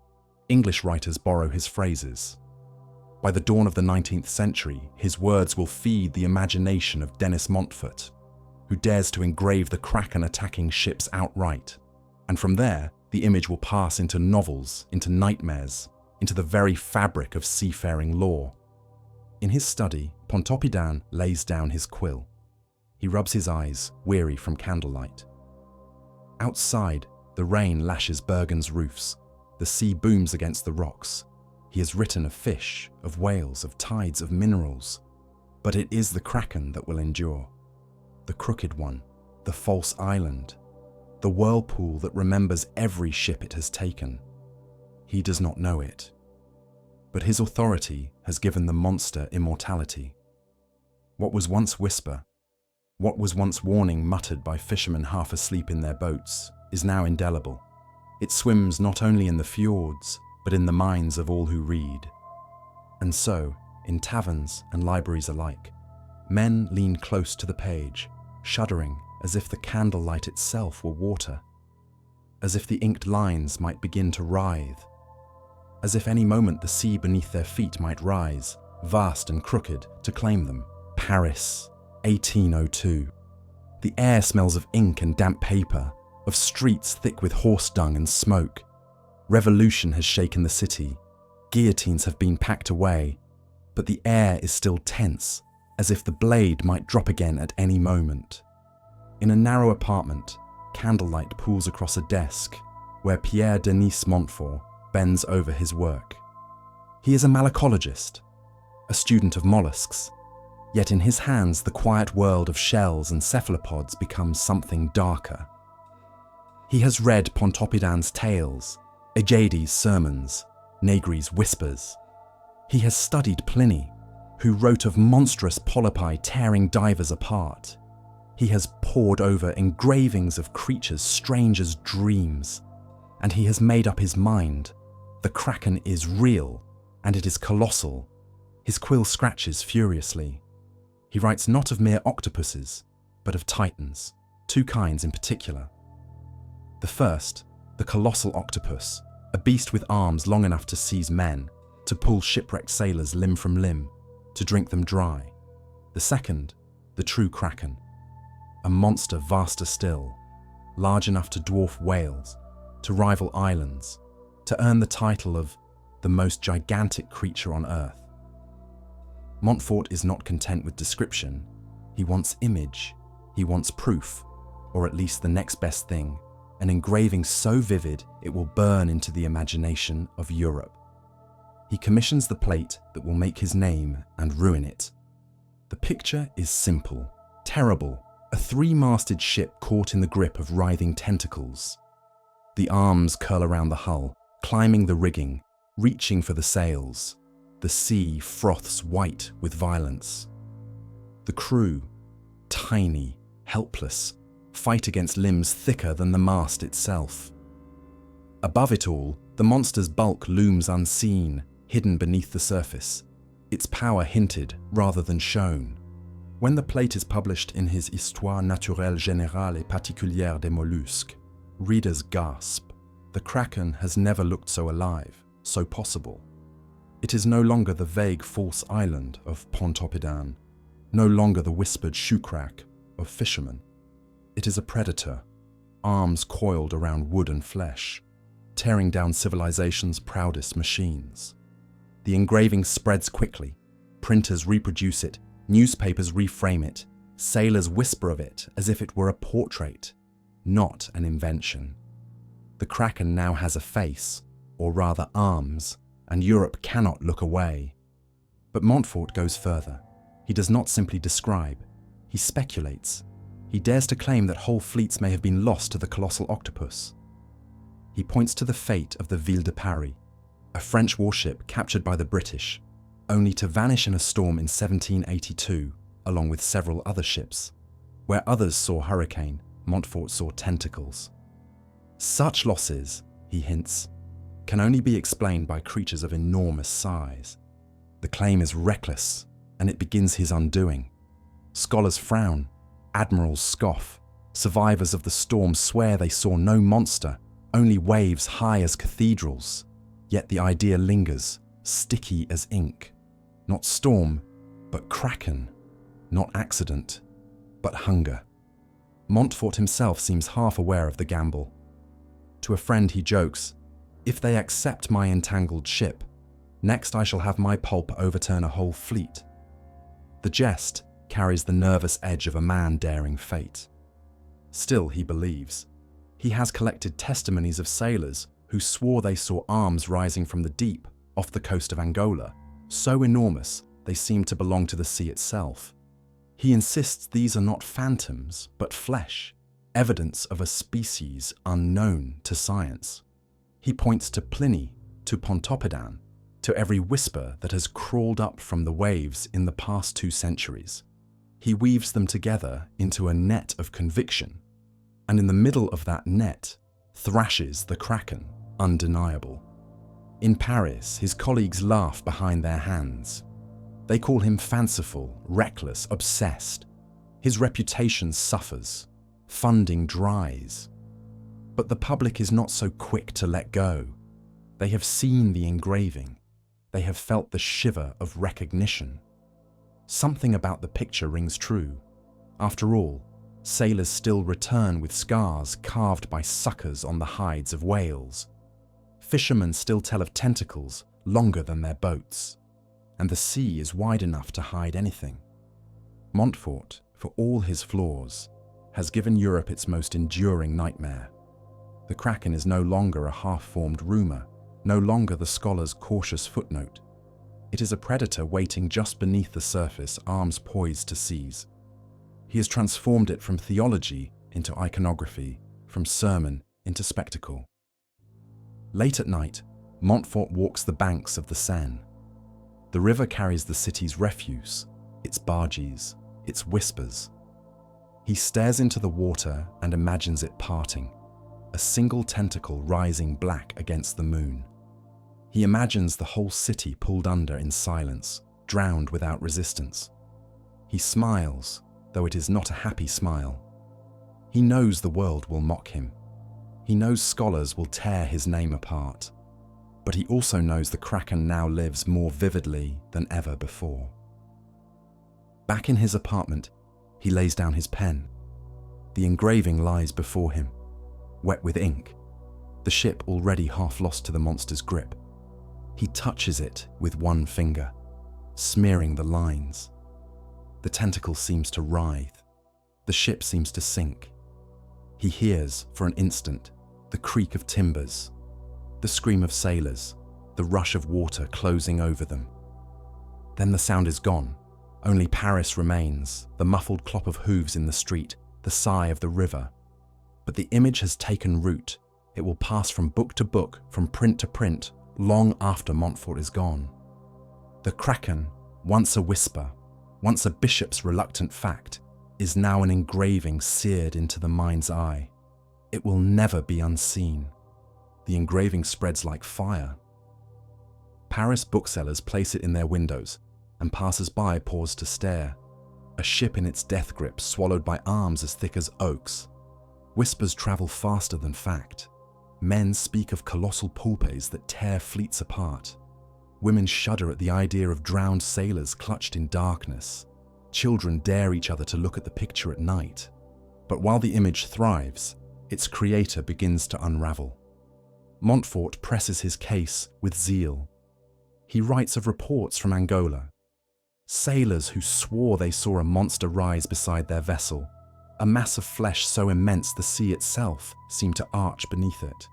English writers borrow his phrases. By the dawn of the 19th century, his words will feed the imagination of Denis Montfort, who dares to engrave the Kraken attacking ships outright. And from there, the image will pass into novels, into nightmares, into the very fabric of seafaring lore. In his study, Pontoppidan lays down his quill. He rubs his eyes, weary from candlelight. Outside, the rain lashes Bergen's roofs. The sea booms against the rocks. He has written of fish, of whales, of tides, of minerals. But it is the Kraken that will endure. The crooked one, the false island, the whirlpool that remembers every ship it has taken. He does not know it. But his authority has given the monster immortality. What was once whisper, what was once warning muttered by fishermen half asleep in their boats, is now indelible. It swims not only in the fjords, but in the minds of all who read. And so, in taverns and libraries alike, men lean close to the page, shuddering as if the candlelight itself were water, as if the inked lines might begin to writhe, as if any moment the sea beneath their feet might rise, vast and crooked, to claim them. Paris, 1802. The air smells of ink and damp paper, of streets thick with horse dung and smoke. Revolution has shaken the city. Guillotines have been packed away, but the air is still tense, as if the blade might drop again at any moment. In a narrow apartment, candlelight pools across a desk, where Pierre Denis Montfort bends over his work. He is a malacologist, a student of mollusks, yet in his hands the quiet world of shells and cephalopods becomes something darker. He has read Pontoppidan's tales, Aegidi's sermons, Negri's whispers. He has studied Pliny, who wrote of monstrous polypi tearing divers apart. He has pored over engravings of creatures strange as dreams, and he has made up his mind. The Kraken is real, and it is colossal. His quill scratches furiously. He writes not of mere octopuses, but of titans, two kinds in particular. The first, the colossal octopus, a beast with arms long enough to seize men, to pull shipwrecked sailors limb from limb, to drink them dry. The second, the true Kraken, a monster vaster still, large enough to dwarf whales, to rival islands, to earn the title of the most gigantic creature on Earth. Montfort is not content with description. He wants image, he wants proof, or at least the next best thing, an engraving so vivid it will burn into the imagination of Europe. He commissions the plate that will make his name and ruin it. The picture is simple, terrible, a three-masted ship caught in the grip of writhing tentacles. The arms curl around the hull, climbing the rigging, reaching for the sails. The sea froths white with violence. The crew, tiny, helpless, fight against limbs thicker than the mast itself. Above it all, the monster's bulk looms unseen, hidden beneath the surface, its power hinted rather than shown. When the plate is published in his Histoire naturelle générale et particulière des mollusques, readers gasp. The Kraken has never looked so alive, so possible. It is no longer the vague false island of Pontoppidan, no longer the whispered shipwreck of fishermen. It is a predator, arms coiled around wood and flesh, tearing down civilization's proudest machines. The engraving spreads quickly. Printers reproduce it, newspapers reframe it, sailors whisper of it as if it were a portrait, not an invention. The Kraken now has a face, or rather arms, and Europe cannot look away. But Montfort goes further. He does not simply describe, he speculates. He dares to claim that whole fleets may have been lost to the colossal octopus. He points to the fate of the Ville de Paris, a French warship captured by the British, only to vanish in a storm in 1782, along with several other ships. Where others saw hurricane, Montfort saw tentacles. Such losses, he hints, can only be explained by creatures of enormous size. The claim is reckless, and it begins his undoing. Scholars frown, admirals scoff, survivors of the storm swear they saw no monster, only waves high as cathedrals. Yet the idea lingers, sticky as ink. Not storm, but Kraken. Not accident, but hunger. Montfort himself seems half aware of the gamble. To a friend he jokes, "If they accept my entangled ship, next I shall have my pulp overturn a whole fleet." The jest carries the nervous edge of a man daring fate. Still he believes. He has collected testimonies of sailors who swore they saw arms rising from the deep off the coast of Angola, so enormous they seemed to belong to the sea itself. He insists these are not phantoms, but flesh, evidence of a species unknown to science. He points to Pliny, to Pontoppidan, to every whisper that has crawled up from the waves in the past 2 centuries. He weaves them together into a net of conviction, and in the middle of that net thrashes the Kraken, undeniable. In Paris, his colleagues laugh behind their hands. They call him fanciful, reckless, obsessed. His reputation suffers. Funding dries. But the public is not so quick to let go. They have seen the engraving. They have felt the shiver of recognition. Something about the picture rings true. After all, sailors still return with scars carved by suckers on the hides of whales. Fishermen still tell of tentacles longer than their boats. And the sea is wide enough to hide anything. Montfort, for all his flaws, has given Europe its most enduring nightmare. The Kraken is no longer a half-formed rumour, no longer the scholar's cautious footnote. It is a predator waiting just beneath the surface, arms poised to seize. He has transformed it from theology into iconography, from sermon into spectacle. Late at night, Montfort walks the banks of the Seine. The river carries the city's refuse, its barges, its whispers. He stares into the water and imagines it parting, a single tentacle rising black against the moon. He imagines the whole city pulled under in silence, drowned without resistance. He smiles, though it is not a happy smile. He knows the world will mock him. He knows scholars will tear his name apart. But he also knows the Kraken now lives more vividly than ever before. Back in his apartment, he lays down his pen. The engraving lies before him, wet with ink, the ship already half lost to the monster's grip. He touches it with one finger, smearing the lines. The tentacle seems to writhe. The ship seems to sink. He hears, for an instant, the creak of timbers, the scream of sailors, the rush of water closing over them. Then the sound is gone. Only Paris remains, the muffled clop of hooves in the street, the sigh of the river. But the image has taken root. It will pass from book to book, from print to print, long after Montfort is gone. The Kraken, once a whisper, once a bishop's reluctant fact, is now an engraving seared into the mind's eye. It will never be unseen. The engraving spreads like fire. Paris booksellers place it in their windows, and passers-by pause to stare. A ship in its death grip, swallowed by arms as thick as oaks. Whispers travel faster than fact. Men speak of colossal pulpes that tear fleets apart. Women shudder at the idea of drowned sailors clutched in darkness. Children dare each other to look at the picture at night. But while the image thrives, its creator begins to unravel. Montfort presses his case with zeal. He writes of reports from Angola. Sailors who swore they saw a monster rise beside their vessel, a mass of flesh so immense the sea itself seemed to arch beneath it.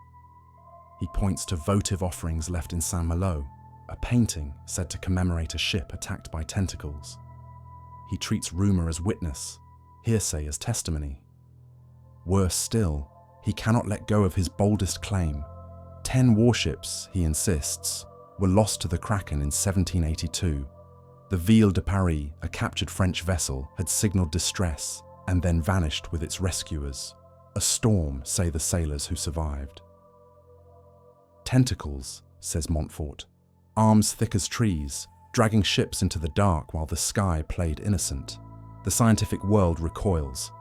He points to votive offerings left in Saint-Malo, a painting said to commemorate a ship attacked by tentacles. He treats rumour as witness, hearsay as testimony. Worse still, he cannot let go of his boldest claim. 10 warships, he insists, were lost to the Kraken in 1782. The Ville de Paris, a captured French vessel, had signalled distress and then vanished with its rescuers. A storm, say the sailors who survived. Tentacles, says Montfort, arms thick as trees, dragging ships into the dark while the sky played innocent. The scientific world recoils.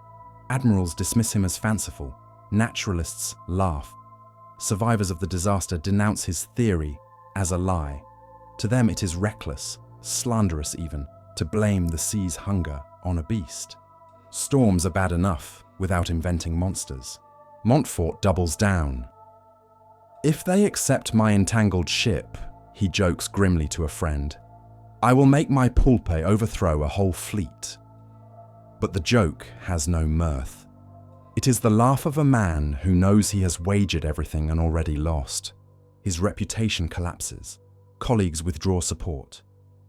Admirals dismiss him as fanciful. Naturalists laugh. Survivors of the disaster denounce his theory as a lie. To them it is reckless, slanderous even, to blame the sea's hunger on a beast. Storms are bad enough without inventing monsters. Montfort doubles down. "If they accept my entangled ship," he jokes grimly to a friend, "I will make my pulpe overthrow a whole fleet." But the joke has no mirth. It is the laugh of a man who knows he has wagered everything and already lost. His reputation collapses. Colleagues withdraw support.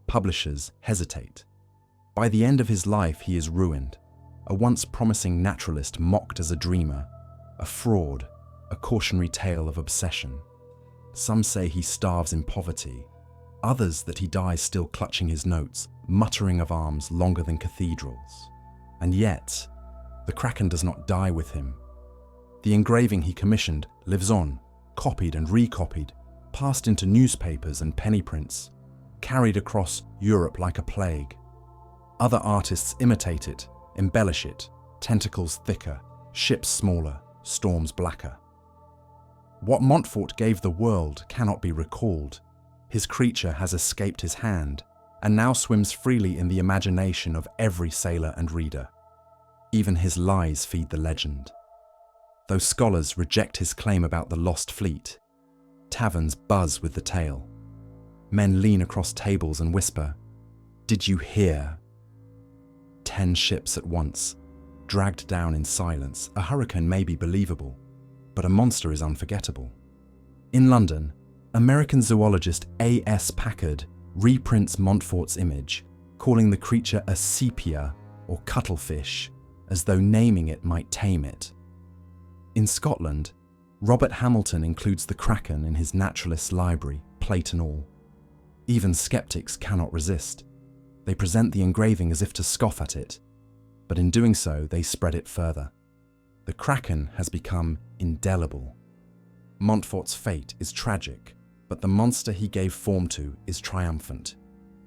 Publishers hesitate. By the end of his life, he is ruined. A once promising naturalist mocked as a dreamer. A fraud, a cautionary tale of obsession. Some say he starves in poverty. Others that he dies still clutching his notes, muttering of arms longer than cathedrals. And yet, the Kraken does not die with him. The engraving he commissioned lives on, copied and recopied, passed into newspapers and penny prints, carried across Europe like a plague. Other artists imitate it, embellish it, tentacles thicker, ships smaller, storms blacker. What Montfort gave the world cannot be recalled. His creature has escaped his hand and now swims freely in the imagination of every sailor and reader. Even his lies feed the legend. Though scholars reject his claim about the lost fleet, taverns buzz with the tale. Men lean across tables and whisper, "Did you hear?" 10 ships at once, dragged down in silence. A hurricane may be believable, but a monster is unforgettable. In London, American zoologist A.S. Packard reprints Montfort's image, calling the creature a sepia or cuttlefish, as though naming it might tame it. In Scotland, Robert Hamilton includes the Kraken in his naturalist's library, plate and all. Even skeptics cannot resist. They present the engraving as if to scoff at it, but in doing so they spread it further. The Kraken has become indelible. Montfort's fate is tragic, but the monster he gave form to is triumphant.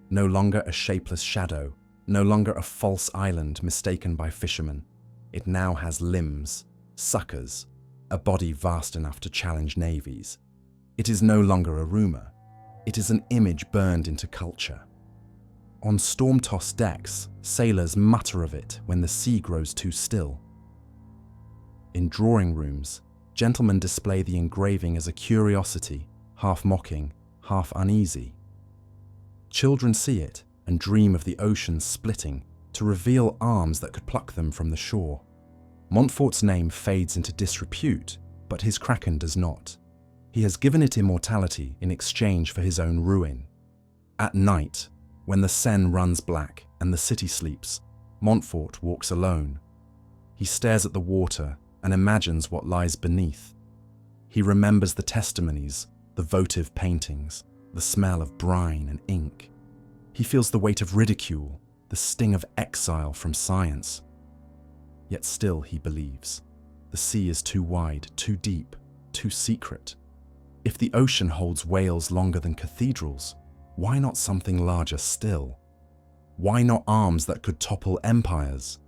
No longer a shapeless shadow, no longer a false island mistaken by fishermen. It now has limbs, suckers, a body vast enough to challenge navies. It is no longer a rumor. It is an image burned into culture. On storm-tossed decks, sailors mutter of it when the sea grows too still. In drawing rooms, gentlemen display the engraving as a curiosity, half mocking, half uneasy. Children see it and dream of the ocean splitting to reveal arms that could pluck them from the shore. Montfort's name fades into disrepute, but his Kraken does not. He has given it immortality in exchange for his own ruin. At night, when the Seine runs black and the city sleeps, Montfort walks alone. He stares at the water and imagines what lies beneath. He remembers the testimonies, the votive paintings, the smell of brine and ink. He feels the weight of ridicule, the sting of exile from science. Yet still he believes. The sea is too wide, too deep, too secret. If the ocean holds whales longer than cathedrals, why not something larger still? Why not arms that could topple empires?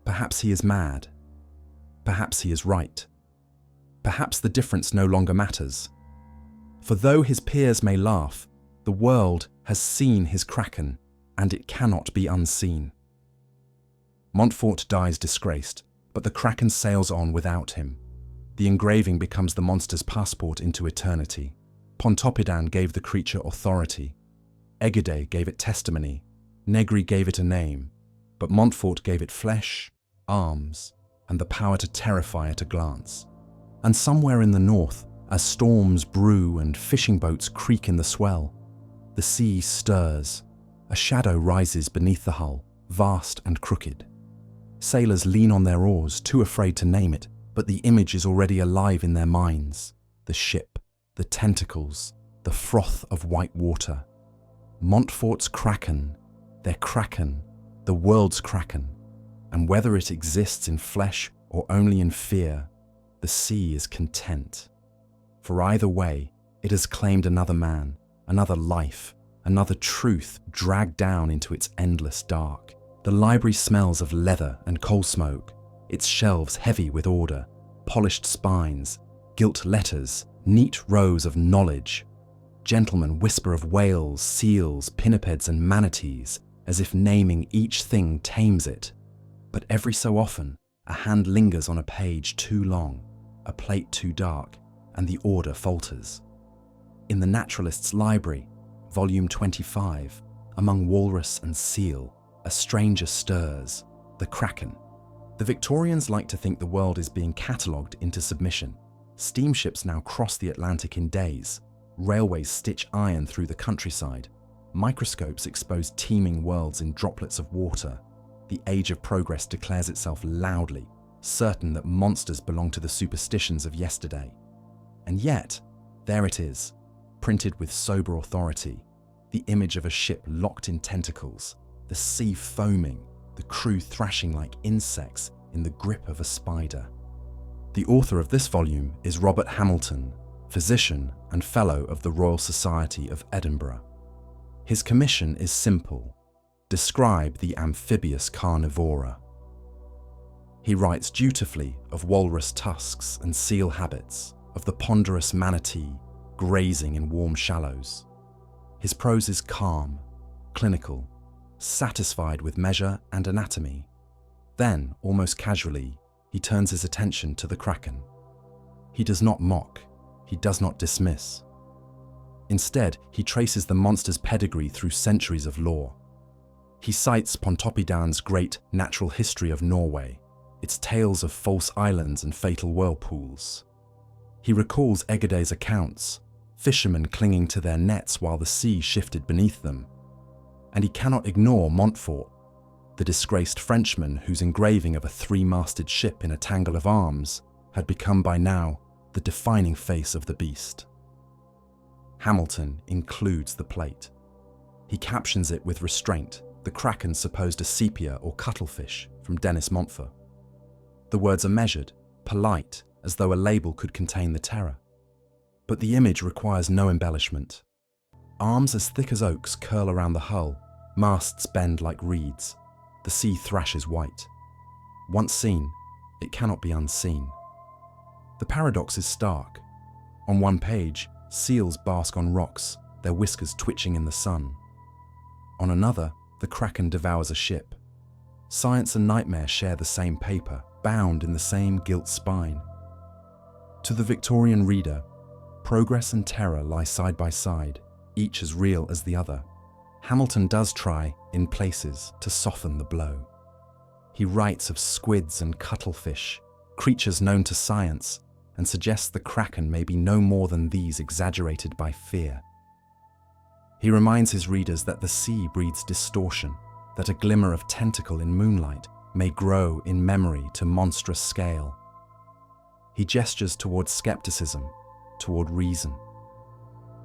Perhaps he is mad. Perhaps he is right. Perhaps the difference no longer matters. For though his peers may laugh, the world has seen his Kraken, and it cannot be unseen. Montfort dies disgraced, but the Kraken sails on without him. The engraving becomes the monster's passport into eternity. Pontoppidan gave the creature authority. Egede gave it testimony. Negri gave it a name. But Montfort gave it flesh, arms, and the power to terrify at a glance. And somewhere in the north, as storms brew and fishing boats creak in the swell, the sea stirs. A shadow rises beneath the hull, vast and crooked. Sailors lean on their oars, too afraid to name it, but the image is already alive in their minds. The ship, the tentacles, the froth of white water. Montfort's Kraken, their Kraken, the world's Kraken. And whether it exists in flesh or only in fear, the sea is content. For either way, It has claimed another man, another life, another truth dragged down into its endless dark. The library smells of leather and coal smoke, its shelves heavy with order, polished spines, gilt letters, neat rows of knowledge. Gentlemen whisper of whales, seals, pinnipeds and manatees, as if naming each thing tames it. But every so often, a hand lingers on a page too long, a plate too dark, and the order falters. In the Naturalist's Library, volume 25, among walrus and seal, a stranger stirs, the Kraken. The Victorians like to think the world is being catalogued into submission. Steamships now cross the Atlantic in days. Railways stitch iron through the countryside. Microscopes expose teeming worlds in droplets of water. The age of progress declares itself loudly, certain that monsters belong to the superstitions of yesterday. And yet, there it is, printed with sober authority, the image of a ship locked in tentacles, the sea foaming, the crew thrashing like insects in the grip of a spider. The author of this volume is Robert Hamilton, physician and Fellow of the Royal Society of Edinburgh. His commission is simple: describe the amphibious carnivora. He writes dutifully of walrus tusks and seal habits, of the ponderous manatee grazing in warm shallows. His prose is calm, clinical, satisfied with measure and anatomy. Then, almost casually, he turns his attention to the Kraken. He does not mock, he does not dismiss. Instead, he traces the monster's pedigree through centuries of lore. He cites Pontoppidan's great natural history of Norway, its tales of false islands and fatal whirlpools. He recalls Egede's accounts, fishermen clinging to their nets while the sea shifted beneath them. And he cannot ignore Montfort, the disgraced Frenchman whose engraving of a three-masted ship in a tangle of arms had become by now the defining face of the beast. Hamilton includes the plate. He captions it with restraint, the Kraken supposed a sepia or cuttlefish from Denis Montfort. The words are measured, polite, as though a label could contain the terror. But the image requires no embellishment. Arms as thick as oaks curl around the hull, masts bend like reeds, the sea thrashes white. Once seen, it cannot be unseen. The paradox is stark. On one page, seals bask on rocks, their whiskers twitching in the sun. On another, the Kraken devours a ship. Science and nightmare share the same paper, bound in the same gilt spine. To the Victorian reader, progress and terror lie side by side, each as real as the other. Hamilton does try, in places, to soften the blow. He writes of squids and cuttlefish, creatures known to science, and suggests the Kraken may be no more than these exaggerated by fear. He reminds his readers that the sea breeds distortion, that a glimmer of tentacle in moonlight may grow in memory to monstrous scale. He gestures toward skepticism, toward reason.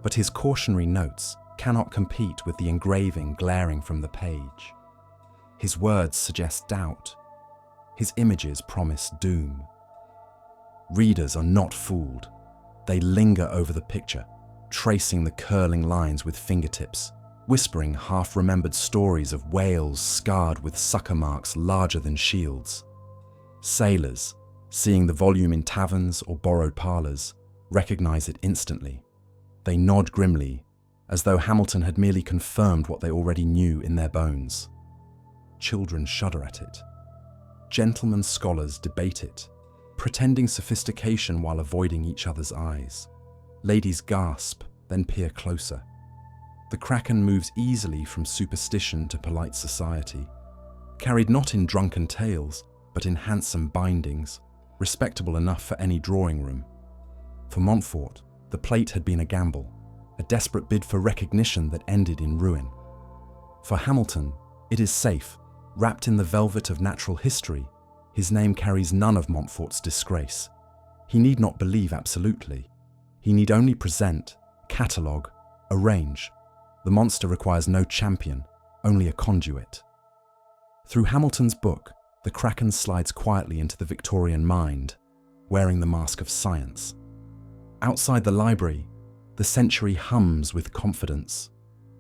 But his cautionary notes cannot compete with the engraving glaring from the page. His words suggest doubt. His images promise doom. Readers are not fooled. They linger over the picture, tracing the curling lines with fingertips, whispering half-remembered stories of whales scarred with sucker marks larger than shields. Sailors, seeing the volume in taverns or borrowed parlours, recognize it instantly. They nod grimly, as though Hamilton had merely confirmed what they already knew in their bones. Children shudder at it. Gentlemen scholars debate it, pretending sophistication while avoiding each other's eyes. Ladies gasp, then peer closer. The Kraken moves easily from superstition to polite society, carried not in drunken tales, but in handsome bindings, respectable enough for any drawing room. For Montfort, the plate had been a gamble, a desperate bid for recognition that ended in ruin. For Hamilton, it is safe, wrapped in the velvet of natural history. His name carries none of Montfort's disgrace. He need not believe absolutely. He need only present, catalogue, arrange. The monster requires no champion, only a conduit. Through Hamilton's book, the Kraken slides quietly into the Victorian mind, wearing the mask of science. Outside the library, the The century hums with confidence.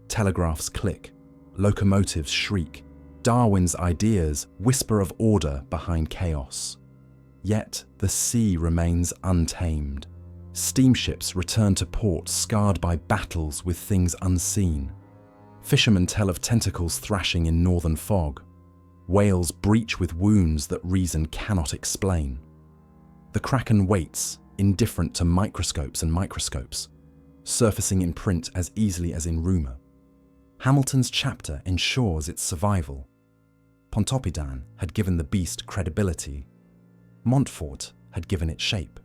Telegraphs click, locomotives shriek, Darwin's ideas whisper of order behind chaos. Yet the sea remains untamed. Steamships return to port scarred by battles with things unseen. Fishermen tell of tentacles thrashing in northern fog. Whales breach with wounds that reason cannot explain. The Kraken waits, indifferent to microscopes and microscopes, surfacing in print as easily as in rumour. Hamilton's chapter ensures its survival. Pontoppidan had given the beast credibility. Montfort had given it shape.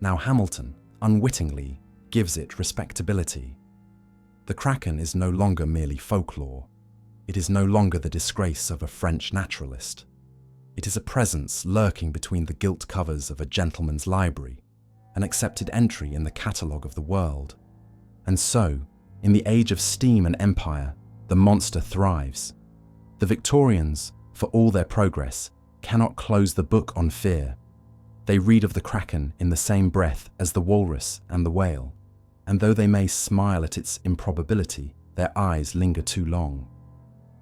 Now Hamilton, unwittingly, gives it respectability. The Kraken is no longer merely folklore. It is no longer the disgrace of a French naturalist. It is a presence lurking between the gilt covers of a gentleman's library, an accepted entry in the catalogue of the world. And so, in the age of steam and empire, the monster thrives. The Victorians, for all their progress, cannot close the book on fear. They read of the Kraken in the same breath as the walrus and the whale, and though they may smile at its improbability, their eyes linger too long.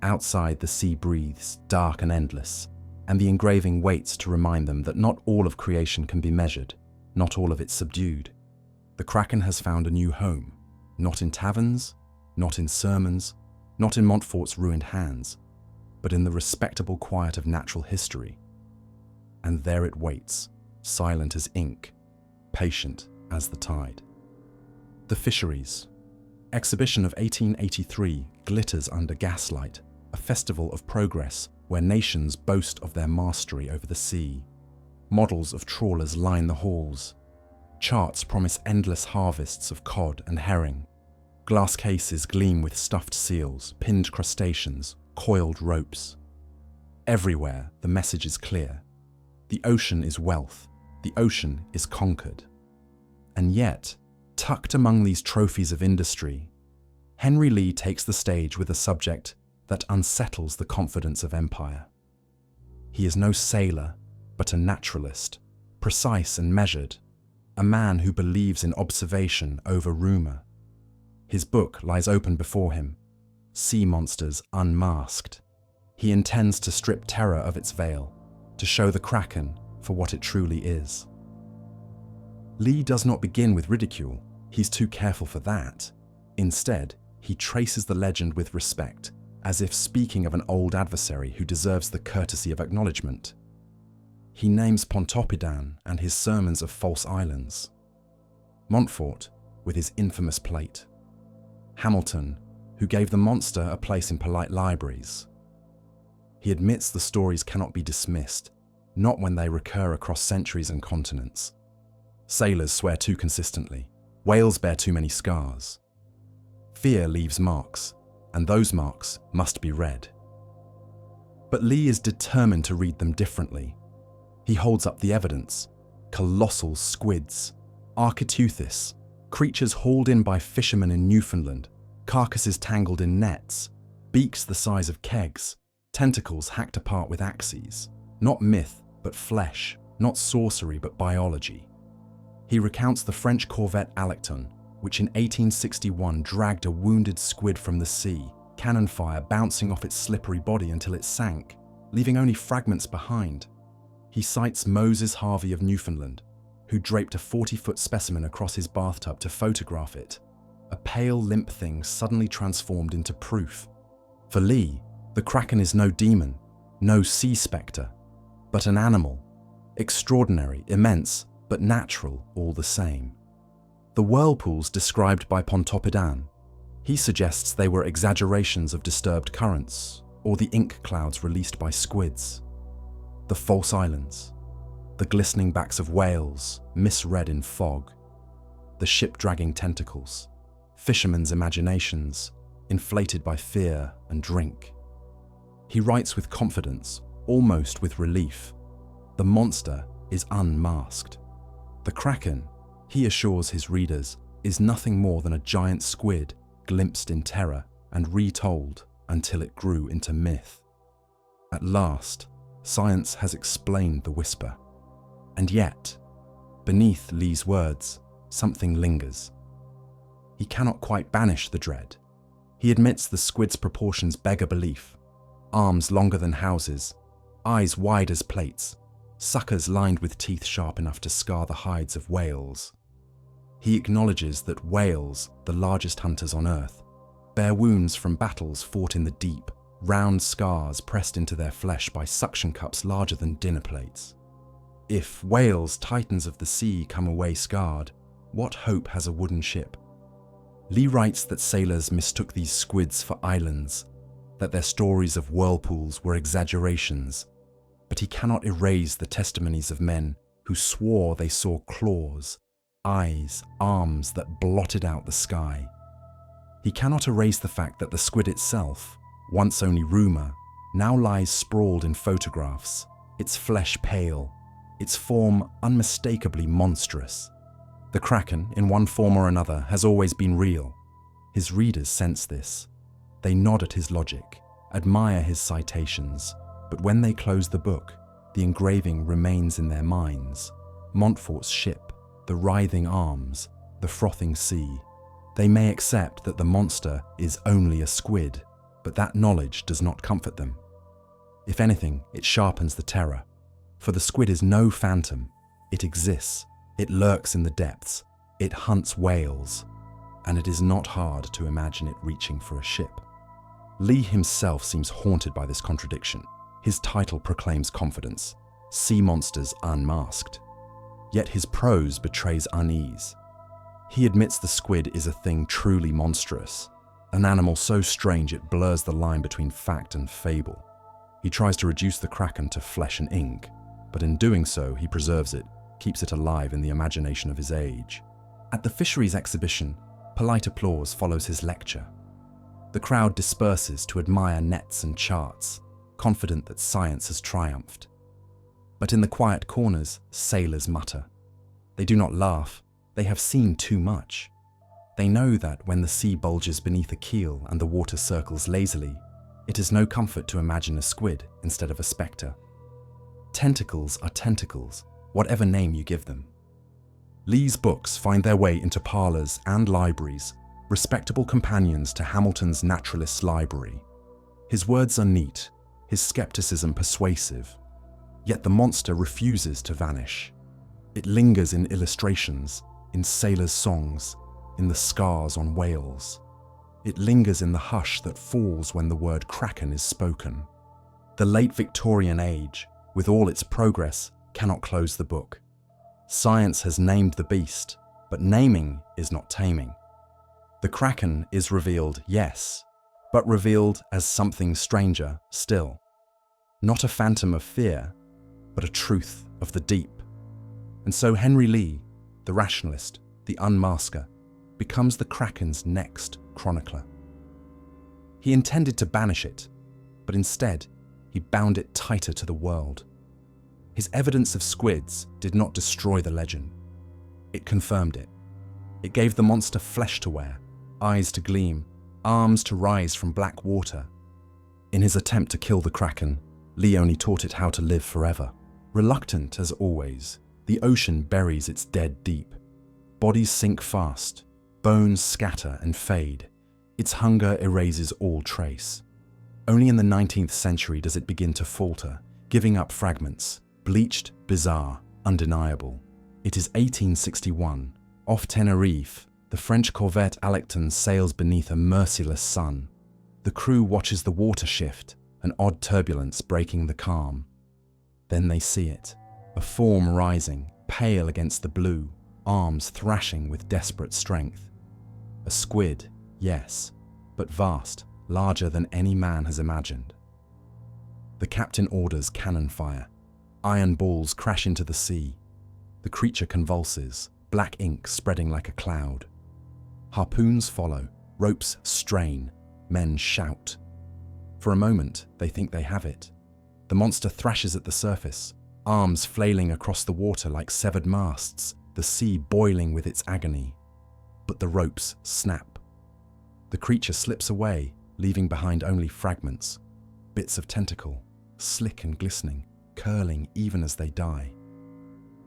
Outside, the sea breathes, dark and endless, and the engraving waits to remind them that not all of creation can be measured, not all of it subdued. The Kraken has found a new home, not in taverns, not in sermons, not in Montfort's ruined hands, but in the respectable quiet of natural history. And there it waits, silent as ink, patient as the tide. The Fisheries. Exhibition of 1883 glitters under gaslight, a festival of progress where nations boast of their mastery over the sea. Models of trawlers line the halls. Charts promise endless harvests of cod and herring. Glass cases gleam with stuffed seals, pinned crustaceans, coiled ropes. Everywhere, the message is clear. The ocean is wealth. The ocean is conquered. And yet, tucked among these trophies of industry, Henry Lee takes the stage with a subject that unsettles the confidence of empire. He is no sailor, but a naturalist, precise and measured, a man who believes in observation over rumour. His book lies open before him, Sea Monsters Unmasked. He intends to strip terror of its veil, to show the Kraken for what it truly is. Lee does not begin with ridicule. He's too careful for that. Instead, he traces the legend with respect, as if speaking of an old adversary who deserves the courtesy of acknowledgement. He names Pontoppidan and his sermons of false islands. Montfort, with his infamous plate. Hamilton, who gave the monster a place in polite libraries. He admits the stories cannot be dismissed, not when they recur across centuries and continents. Sailors swear too consistently. Whales bear too many scars. Fear leaves marks, and those marks must be read. But Lee is determined to read them differently. He holds up the evidence. Colossal squids, Architeuthis, creatures hauled in by fishermen in Newfoundland, carcasses tangled in nets, beaks the size of kegs, tentacles hacked apart with axes. Not myth, but flesh, not sorcery, but biology. He recounts the French corvette Alecton, which in 1861 dragged a wounded squid from the sea, cannon fire bouncing off its slippery body until it sank, leaving only fragments behind. He cites Moses Harvey of Newfoundland, who draped a 40-foot specimen across his bathtub to photograph it, a pale, limp thing suddenly transformed into proof. For Lee, the Kraken is no demon, no sea spectre, but an animal, extraordinary, immense, but natural all the same. The whirlpools described by Pontoppidan, he suggests they were exaggerations of disturbed currents, or the ink clouds released by squids. The false islands, the glistening backs of whales, misread in fog, the ship-dragging tentacles, fishermen's imaginations, inflated by fear and drink. He writes with confidence, almost with relief. The monster is unmasked. The Kraken, he assures his readers, is nothing more than a giant squid glimpsed in terror and retold until it grew into myth. At last, science has explained the whisper. And yet, beneath Lee's words, something lingers. he cannot quite banish the dread. He admits the squid's proportions beggar belief. Arms longer than houses, eyes wide as plates, suckers lined with teeth sharp enough to scar the hides of whales. He acknowledges that whales, the largest hunters on Earth, bear wounds from battles fought in the deep, round scars pressed into their flesh by suction cups larger than dinner plates. If whales, titans of the sea, come away scarred, what hope has a wooden ship? Lee writes that sailors mistook these squids for islands, that their stories of whirlpools were exaggerations, but he cannot erase the testimonies of men who swore they saw claws, eyes, arms that blotted out the sky. He cannot erase the fact that the squid itself, once only rumour, now lies sprawled in photographs, its flesh pale, its form unmistakably monstrous. The Kraken, in one form or another, has always been real. His readers sense this. They nod at his logic, admire his citations, but when they close the book, the engraving remains in their minds. Montfort's ship, the writhing arms, the frothing sea. They may accept that the monster is only a squid, but that knowledge does not comfort them. If anything, it sharpens the terror. For the squid is no phantom. It exists. It lurks in the depths. It hunts whales. And it is not hard to imagine it reaching for a ship. Lee himself seems haunted by this contradiction. His title proclaims confidence, Sea Monsters Unmasked. Yet his prose betrays unease. He admits the squid is a thing truly monstrous, an animal so strange it blurs the line between fact and fable. He tries to reduce the Kraken to flesh and ink, but in doing so he preserves it, keeps it alive in the imagination of his age. At the fisheries exhibition, polite applause follows his lecture. The crowd disperses to admire nets and charts, confident that science has triumphed. But in the quiet corners, sailors mutter. They do not laugh, they have seen too much. They know that when the sea bulges beneath a keel and the water circles lazily, it is no comfort to imagine a squid instead of a spectre. Tentacles are tentacles, whatever name you give them. Lee's books find their way into parlours and libraries, respectable companions to Hamilton's naturalist's library. His words are neat, his skepticism persuasive, yet the monster refuses to vanish. It lingers in illustrations, in sailors' songs, in the scars on whales. It lingers in the hush that falls when the word Kraken is spoken. The late Victorian age, with all its progress, cannot close the book. Science has named the beast, but naming is not taming. The Kraken is revealed, yes, but revealed as something stranger still. Not a phantom of fear, but a truth of the deep. And so Henry Lee, the rationalist, the unmasker, becomes the Kraken's next chronicler. He intended to banish it, but instead he bound it tighter to the world. His evidence of squids did not destroy the legend. It confirmed it. It gave the monster flesh to wear, eyes to gleam, arms to rise from black water. In his attempt to kill the Kraken, Lee only taught it how to live forever. Reluctant as always, the ocean buries its dead deep. Bodies sink fast, bones scatter and fade. Its hunger erases all trace. Only in the 19th century does it begin to falter, giving up fragments, bleached, bizarre, undeniable. It is 1861. Off Tenerife, the French corvette Alecton sails beneath a merciless sun. The crew watches the water shift, an odd turbulence breaking the calm. Then they see it, a form rising, pale against the blue, arms thrashing with desperate strength. A squid, yes, but vast, larger than any man has imagined. The captain orders cannon fire. Iron balls crash into the sea. The creature convulses, black ink spreading like a cloud. Harpoons follow, ropes strain, men shout. For a moment, they think they have it. The monster thrashes at the surface, arms flailing across the water like severed masts, the sea boiling with its agony. But the ropes snap. The creature slips away, leaving behind only fragments, bits of tentacle, slick and glistening, curling even as they die.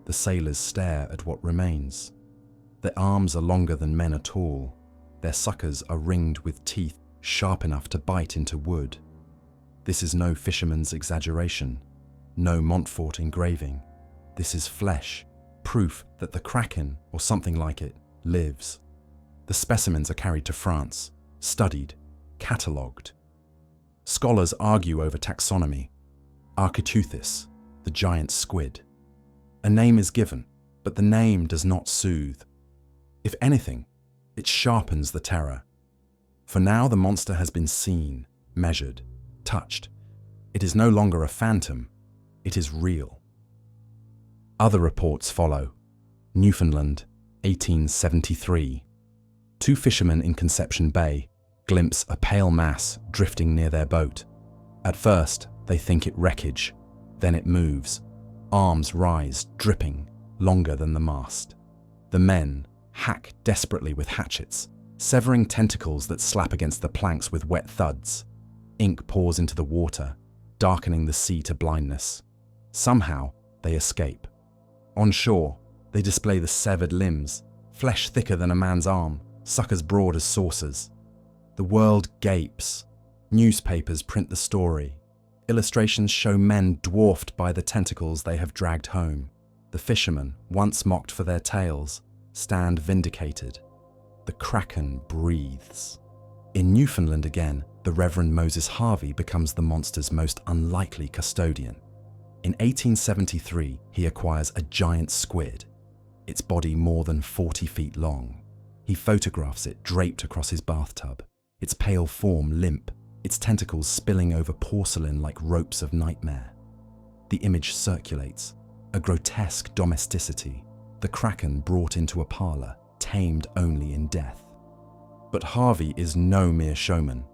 The sailors stare at what remains. Their arms are longer than men are tall. Their suckers are ringed with teeth sharp enough to bite into wood. This is no fisherman's exaggeration, no Montfort engraving. This is flesh, proof that the Kraken, or something like it, lives. The specimens are carried to France, studied, catalogued. Scholars argue over taxonomy. Architeuthis, the giant squid. A name is given, but the name does not soothe. If anything, it sharpens the terror. For now the monster has been seen, measured, touched. It is no longer a phantom, it is real. Other reports follow. Newfoundland, 1873. 2 fishermen in Conception Bay glimpse a pale mass drifting near their boat. At first, they think it wreckage. Then it moves. Arms rise, dripping, longer than the mast. The men hack desperately with hatchets, severing tentacles that slap against the planks with wet thuds. Ink pours into the water, darkening the sea to blindness. Somehow, they escape. On shore, they display the severed limbs, flesh thicker than a man's arm, suckers broad as saucers. The world gapes. Newspapers print the story. Illustrations show men dwarfed by the tentacles they have dragged home. The fishermen, once mocked for their tales, stand vindicated. The Kraken breathes. In Newfoundland again, the Reverend Moses Harvey becomes the monster's most unlikely custodian. In 1873, he acquires a giant squid, its body more than 40 feet long. He photographs it draped across his bathtub, its pale form limp, its tentacles spilling over porcelain like ropes of nightmare. The image circulates, a grotesque domesticity, the Kraken brought into a parlor, tamed only in death. But Harvey is no mere showman.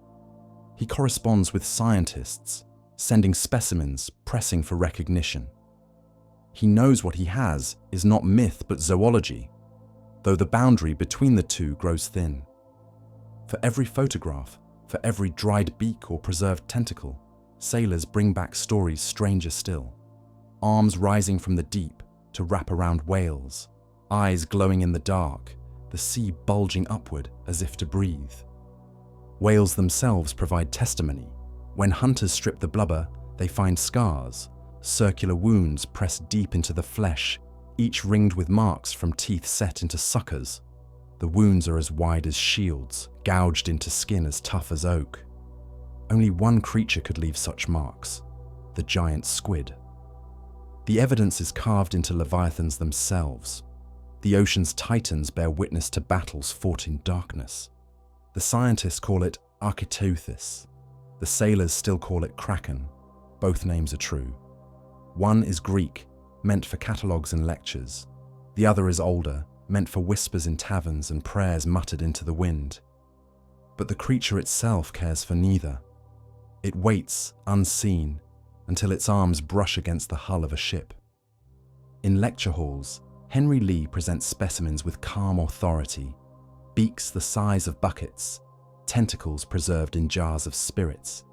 He corresponds with scientists, sending specimens, pressing for recognition. He knows what he has is not myth but zoology, though the boundary between the two grows thin. For every photograph, for every dried beak or preserved tentacle, sailors bring back stories stranger still. Arms rising from the deep to wrap around whales, eyes glowing in the dark, the sea bulging upward as if to breathe. Whales themselves provide testimony. When hunters strip the blubber, they find scars, circular wounds pressed deep into the flesh, each ringed with marks from teeth set into suckers. The wounds are as wide as shields, gouged into skin as tough as oak. Only one creature could leave such marks, the giant squid. The evidence is carved into leviathans themselves. The ocean's titans bear witness to battles fought in darkness. The scientists call it Architeuthis. The sailors still call it Kraken. Both names are true. One is Greek, meant for catalogues and lectures. The other is older, meant for whispers in taverns and prayers muttered into the wind. But the creature itself cares for neither. It waits, unseen, until its arms brush against the hull of a ship. In lecture halls, Henry Lee presents specimens with calm authority, beaks the size of buckets, tentacles preserved in jars of spirits.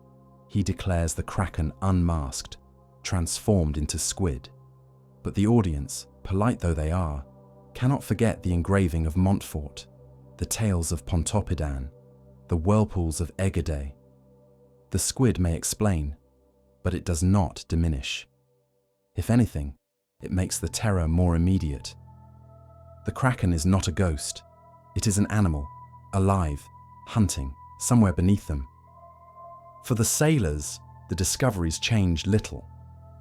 He declares the Kraken unmasked, transformed into squid. But the audience, polite though they are, cannot forget the engraving of Montfort, the tales of Pontoppidan, the whirlpools of Egede. The squid may explain, but it does not diminish. If anything, it makes the terror more immediate. The Kraken is not a ghost. It is an animal, alive, hunting, somewhere beneath them. For the sailors, the discoveries changed little.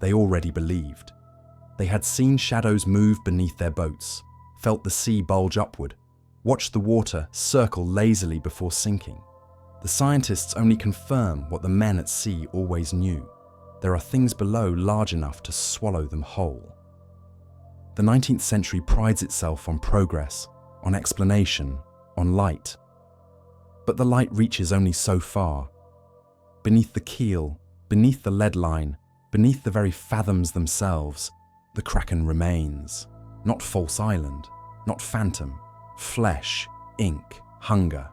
They already believed. They had seen shadows move beneath their boats, felt the sea bulge upward, watched the water circle lazily before sinking. The scientists only confirm what the men at sea always knew. There are things below large enough to swallow them whole. The 19th century prides itself on progress, on explanation, on light. But the light reaches only so far. Beneath the keel, beneath the lead line, beneath the very fathoms themselves, the Kraken remains. Not false island, not phantom, flesh, ink, hunger.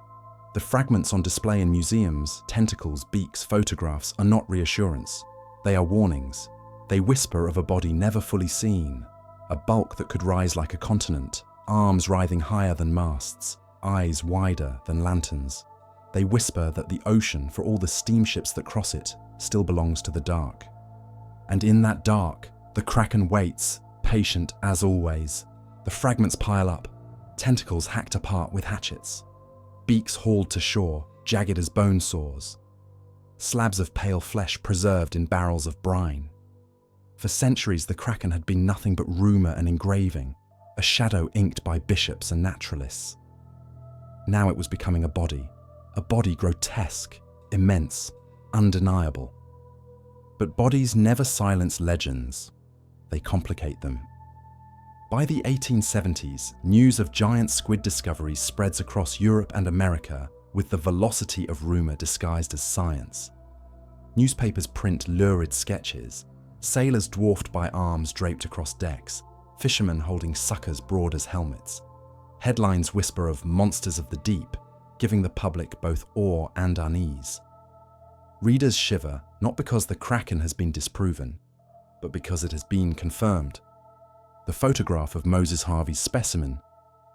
The fragments on display in museums, tentacles, beaks, photographs are not reassurance. They are warnings. They whisper of a body never fully seen, a bulk that could rise like a continent, arms writhing higher than masts, eyes wider than lanterns. They whisper that the ocean, for all the steamships that cross it, still belongs to the dark. And in that dark, the Kraken waits, patient as always. The fragments pile up, tentacles hacked apart with hatchets, beaks hauled to shore, jagged as bone saws, slabs of pale flesh preserved in barrels of brine. For centuries, the Kraken had been nothing but rumour and engraving, a shadow inked by bishops and naturalists. Now it was becoming a body grotesque, immense, undeniable. But bodies never silence legends, they complicate them. By the 1870s, news of giant squid discoveries spreads across Europe and America with the velocity of rumour disguised as science. Newspapers print lurid sketches, sailors dwarfed by arms draped across decks, fishermen holding suckers broad as helmets. Headlines whisper of monsters of the deep, giving the public both awe and unease. Readers shiver not because the Kraken has been disproven, but because it has been confirmed. The photograph of Moses Harvey's specimen,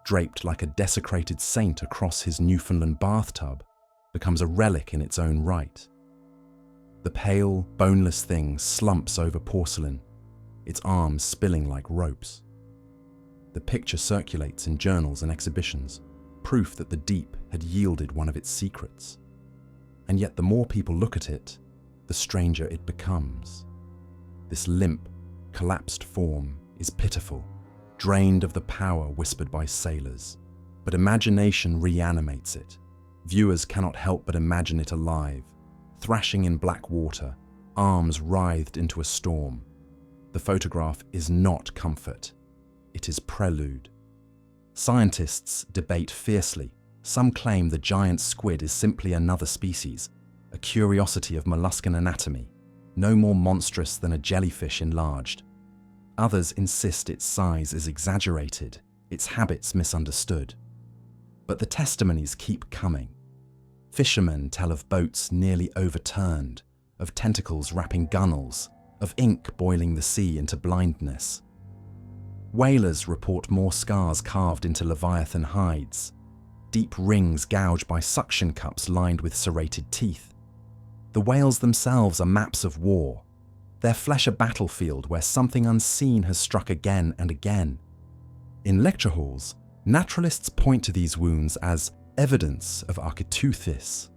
draped like a desecrated saint across his Newfoundland bathtub, becomes a relic in its own right. The pale, boneless thing slumps over porcelain, its arms spilling like ropes. The picture circulates in journals and exhibitions, proof that the deep had yielded one of its secrets. And yet the more people look at it, the stranger it becomes. This limp, collapsed form is pitiful, drained of the power whispered by sailors. But imagination reanimates it. Viewers cannot help but imagine it alive, thrashing in black water, arms writhed into a storm. The photograph is not comfort, it is prelude. Scientists debate fiercely. Some claim the giant squid is simply another species, a curiosity of molluscan anatomy, no more monstrous than a jellyfish enlarged. Others insist its size is exaggerated, its habits misunderstood. But the testimonies keep coming. Fishermen tell of boats nearly overturned, of tentacles wrapping gunnels, of ink boiling the sea into blindness. Whalers report more scars carved into leviathan hides, deep rings gouged by suction cups lined with serrated teeth. The whales themselves are maps of war, their flesh a battlefield where something unseen has struck again and again. In lecture halls, naturalists point to these wounds as evidence of Architeuthis.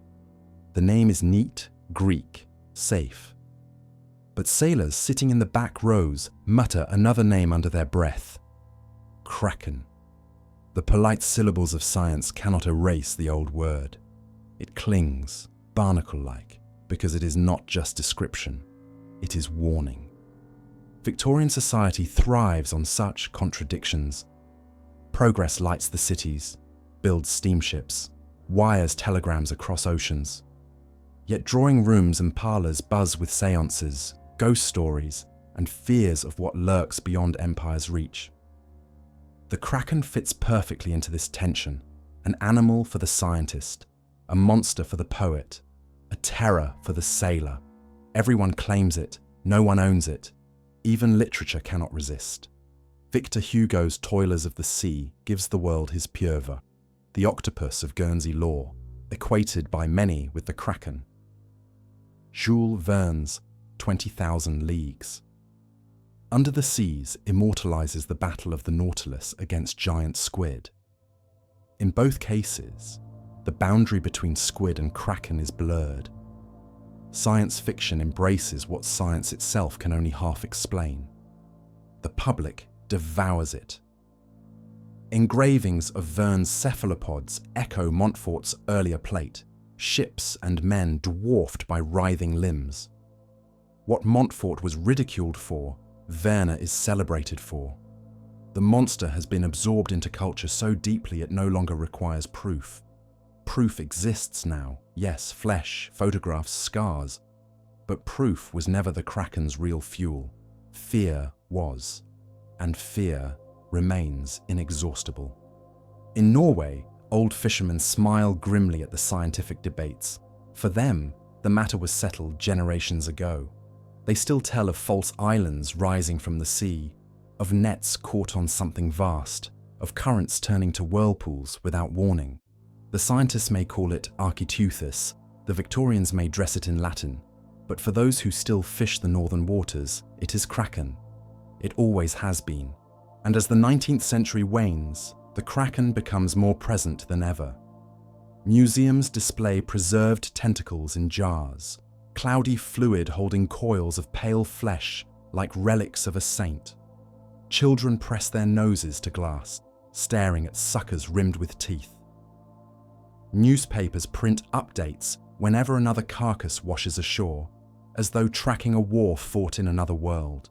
The name is neat, Greek, safe. But sailors sitting in the back rows mutter another name under their breath: Kraken. The polite syllables of science cannot erase the old word. It clings, barnacle-like, because it is not just description, it is warning. Victorian society thrives on such contradictions. Progress lights the cities, builds steamships, wires telegrams across oceans. Yet drawing rooms and parlours buzz with seances, ghost stories, and fears of what lurks beyond empire's reach. The Kraken fits perfectly into this tension, an animal for the scientist, a monster for the poet, a terror for the sailor. Everyone claims it, no one owns it. Even literature cannot resist. Victor Hugo's Toilers of the Sea gives the world his pieuvre, the octopus of Guernsey lore, equated by many with the Kraken. Jules Verne's 20,000 Leagues. Under the Seas immortalizes the battle of the Nautilus against giant squid. In both cases, the boundary between squid and Kraken is blurred. Science fiction embraces what science itself can only half explain. The public devours it. Engravings of Verne's cephalopods echo Montfort's earlier plate, ships and men dwarfed by writhing limbs. What Montfort was ridiculed for, Verne is celebrated for. The monster has been absorbed into culture so deeply it no longer requires proof. Proof exists now, yes, flesh, photographs, scars. But proof was never the Kraken's real fuel. Fear was, and fear remains inexhaustible. In Norway, old fishermen smile grimly at the scientific debates. For them, the matter was settled generations ago. They still tell of false islands rising from the sea, of nets caught on something vast, of currents turning to whirlpools without warning. The scientists may call it Architeuthis, the Victorians may dress it in Latin, but for those who still fish the northern waters, it is Kraken. It always has been. And as the 19th century wanes, the Kraken becomes more present than ever. Museums display preserved tentacles in jars, cloudy fluid holding coils of pale flesh like relics of a saint. Children press their noses to glass, staring at suckers rimmed with teeth. Newspapers print updates whenever another carcass washes ashore, as though tracking a war fought in another world.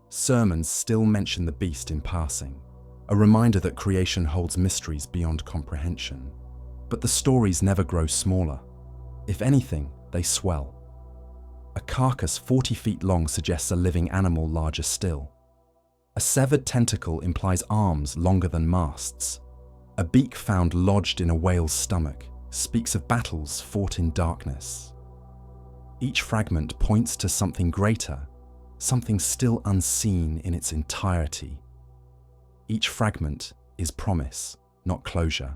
Sermons still mention the beast in passing, a reminder that creation holds mysteries beyond comprehension. But the stories never grow smaller. If anything, they swell. A carcass 40 feet long suggests a living animal larger still. A severed tentacle implies arms longer than masts. A beak found lodged in a whale's stomach speaks of battles fought in darkness. Each fragment points to something greater, something still unseen in its entirety. Each fragment is promise, not closure.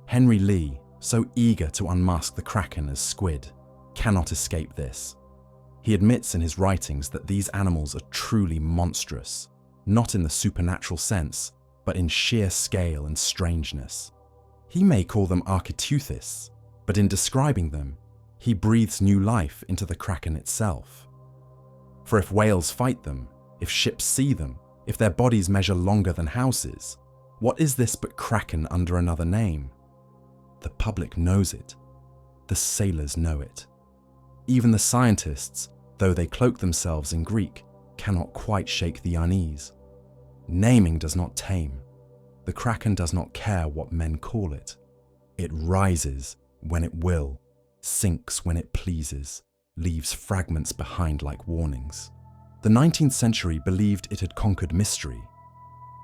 Henry Lee, so eager to unmask the Kraken as squid, cannot escape this. He admits in his writings that these animals are truly monstrous, not in the supernatural sense, but in sheer scale and strangeness. He may call them Architeuthis, but in describing them, he breathes new life into the Kraken itself. For if whales fight them, if ships see them, if their bodies measure longer than houses, what is this but Kraken under another name? The public knows it. The sailors know it. Even the scientists, though they cloak themselves in Greek, cannot quite shake the unease. Naming does not tame. The Kraken does not care what men call it. It rises when it will, sinks when it pleases, leaves fragments behind like warnings. The 19th century believed it had conquered mystery.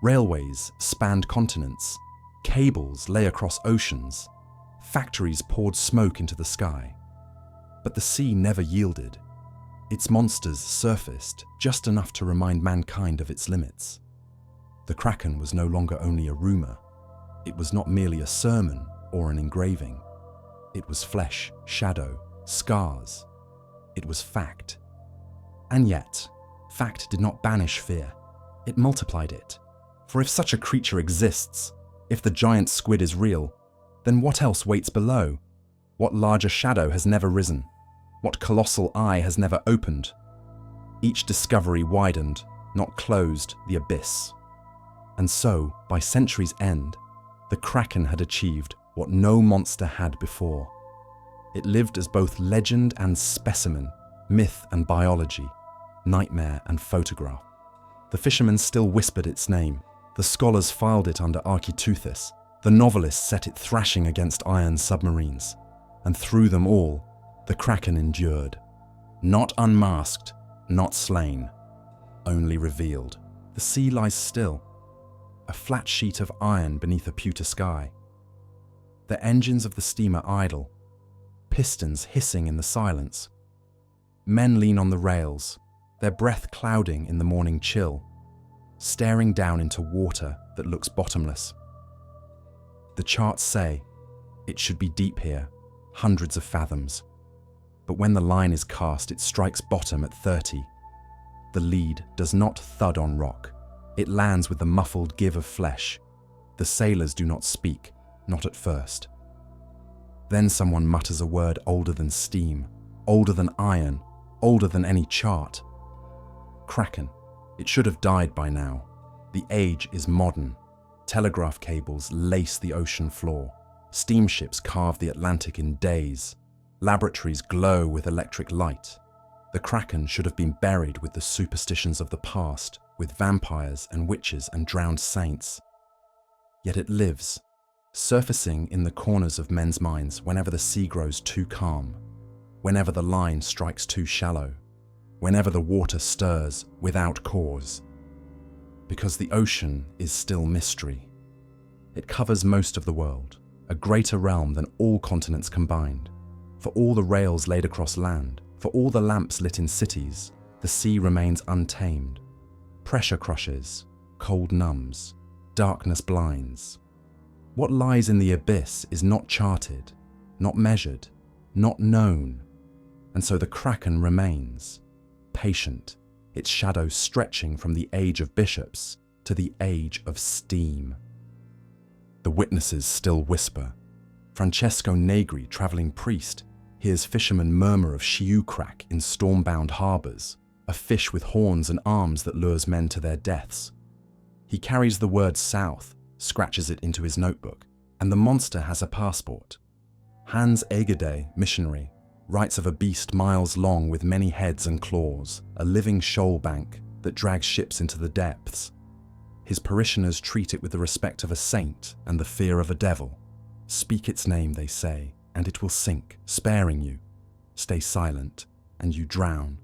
Railways spanned continents, cables lay across oceans, factories poured smoke into the sky. But the sea never yielded. Its monsters surfaced just enough to remind mankind of its limits. The Kraken was no longer only a rumor. It was not merely a sermon or an engraving. It was flesh, shadow, scars. It was fact. And yet, fact did not banish fear. It multiplied it. For if such a creature exists, if the giant squid is real, then what else waits below? What larger shadow has never risen? What colossal eye has never opened? Each discovery widened, not closed, the abyss. And so, by century's end, the Kraken had achieved what no monster had before. It lived as both legend and specimen, myth and biology, nightmare and photograph. The fishermen still whispered its name, the scholars filed it under Architeuthis, the novelists set it thrashing against iron submarines, and through them all, the Kraken endured. Not unmasked, not slain, only revealed. The sea lies still, a flat sheet of iron beneath a pewter sky. The engines of the steamer idle, pistons hissing in the silence. Men lean on the rails, their breath clouding in the morning chill, staring down into water that looks bottomless. The charts say it should be deep here, hundreds of fathoms. But when the line is cast, it strikes bottom at 30. The lead does not thud on rock. It lands with the muffled give of flesh. The sailors do not speak, not at first. Then someone mutters a word older than steam, older than iron, older than any chart. Kraken. It should have died by now. The age is modern. Telegraph cables lace the ocean floor. Steamships carve the Atlantic in days. Laboratories glow with electric light. The Kraken should have been buried with the superstitions of the past, with vampires and witches and drowned saints. Yet it lives, surfacing in the corners of men's minds whenever the sea grows too calm, whenever the line strikes too shallow, whenever the water stirs without cause. Because the ocean is still mystery. It covers most of the world, a greater realm than all continents combined. For all the rails laid across land, for all the lamps lit in cities, the sea remains untamed. Pressure crushes, cold numbs, darkness blinds. What lies in the abyss is not charted, not measured, not known, and so the Kraken remains, patient, its shadow stretching from the age of bishops to the age of steam. The witnesses still whisper. Francesco Negri, travelling priest, hears fishermen murmur of Shipwrecks in storm-bound harbours, a fish with horns and arms that lures men to their deaths. He carries the word south, scratches it into his notebook, and the monster has a passport. Hans Egede, missionary, writes of a beast miles long with many heads and claws, a living shoal bank that drags ships into the depths. His parishioners treat it with the respect of a saint and the fear of a devil. Speak its name, they say, and it will sink, sparing you. Stay silent, and you drown.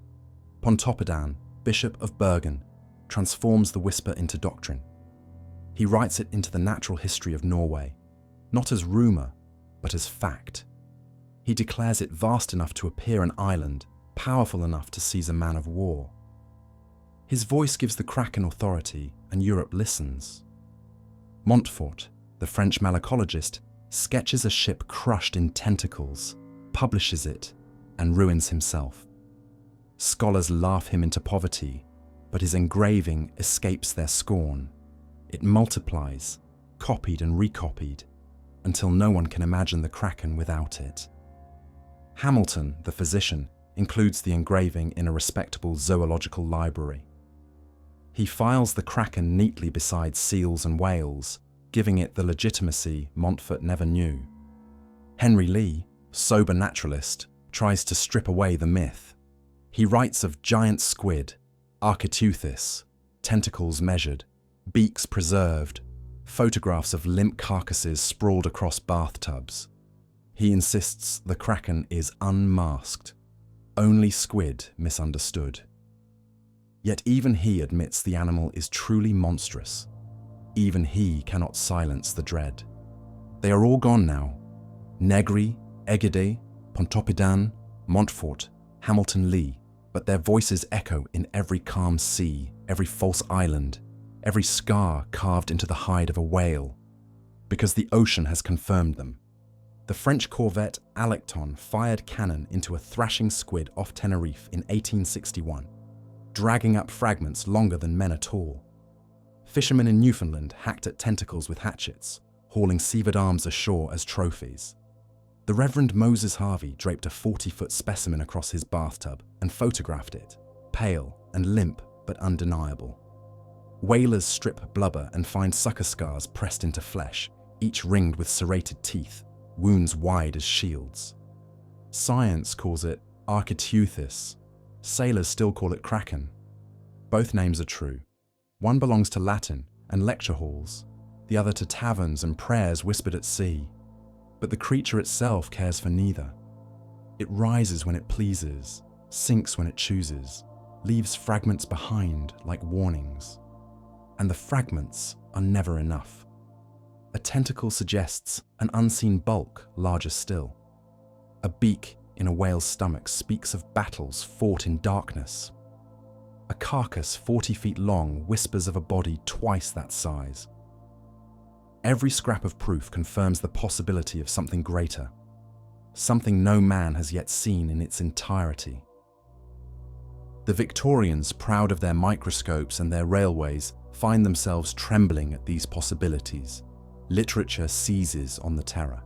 Pontoppidan, Bishop of Bergen, transforms the whisper into doctrine. He writes it into the natural history of Norway, not as rumour, but as fact. He declares it vast enough to appear an island, powerful enough to seize a man of war. His voice gives the Kraken authority, and Europe listens. Montfort, the French malacologist, sketches a ship crushed in tentacles, publishes it, and ruins himself. Scholars laugh him into poverty, but his engraving escapes their scorn. It multiplies, copied and recopied, until no one can imagine the Kraken without it. Hamilton, the physician, includes the engraving in a respectable zoological library. He files the Kraken neatly beside seals and whales, giving it the legitimacy Montfort never knew. Henry Lee, sober naturalist, tries to strip away the myth. He writes of giant squid, Architeuthis, tentacles measured, beaks preserved, photographs of limp carcasses sprawled across bathtubs. He insists the Kraken is unmasked, only squid misunderstood. Yet even he admits the animal is truly monstrous. Even he cannot silence the dread. They are all gone now. Negri, Egede, Pontoppidan, Montfort, Hamilton Lee, but their voices echo in every calm sea, every false island, every scar carved into the hide of a whale, because the ocean has confirmed them. The French corvette Alecton fired cannon into a thrashing squid off Tenerife in 1861, dragging up fragments longer than men are tall. Fishermen in Newfoundland hacked at tentacles with hatchets, hauling severed arms ashore as trophies. The Reverend Moses Harvey draped a 40-foot specimen across his bathtub and photographed it, pale and limp but undeniable. Whalers strip blubber and find sucker scars pressed into flesh, each ringed with serrated teeth, wounds wide as shields. Science calls it Architeuthis. Sailors still call it Kraken. Both names are true. One belongs to Latin and lecture halls, the other to taverns and prayers whispered at sea. But the creature itself cares for neither. It rises when it pleases, sinks when it chooses, leaves fragments behind like warnings. And the fragments are never enough. A tentacle suggests an unseen bulk larger still. A beak in a whale's stomach speaks of battles fought in darkness. A carcass 40 feet long whispers of a body twice that size. Every scrap of proof confirms the possibility of something greater, something no man has yet seen in its entirety. The Victorians, proud of their microscopes and their railways, find themselves trembling at these possibilities. Literature seizes on the terror.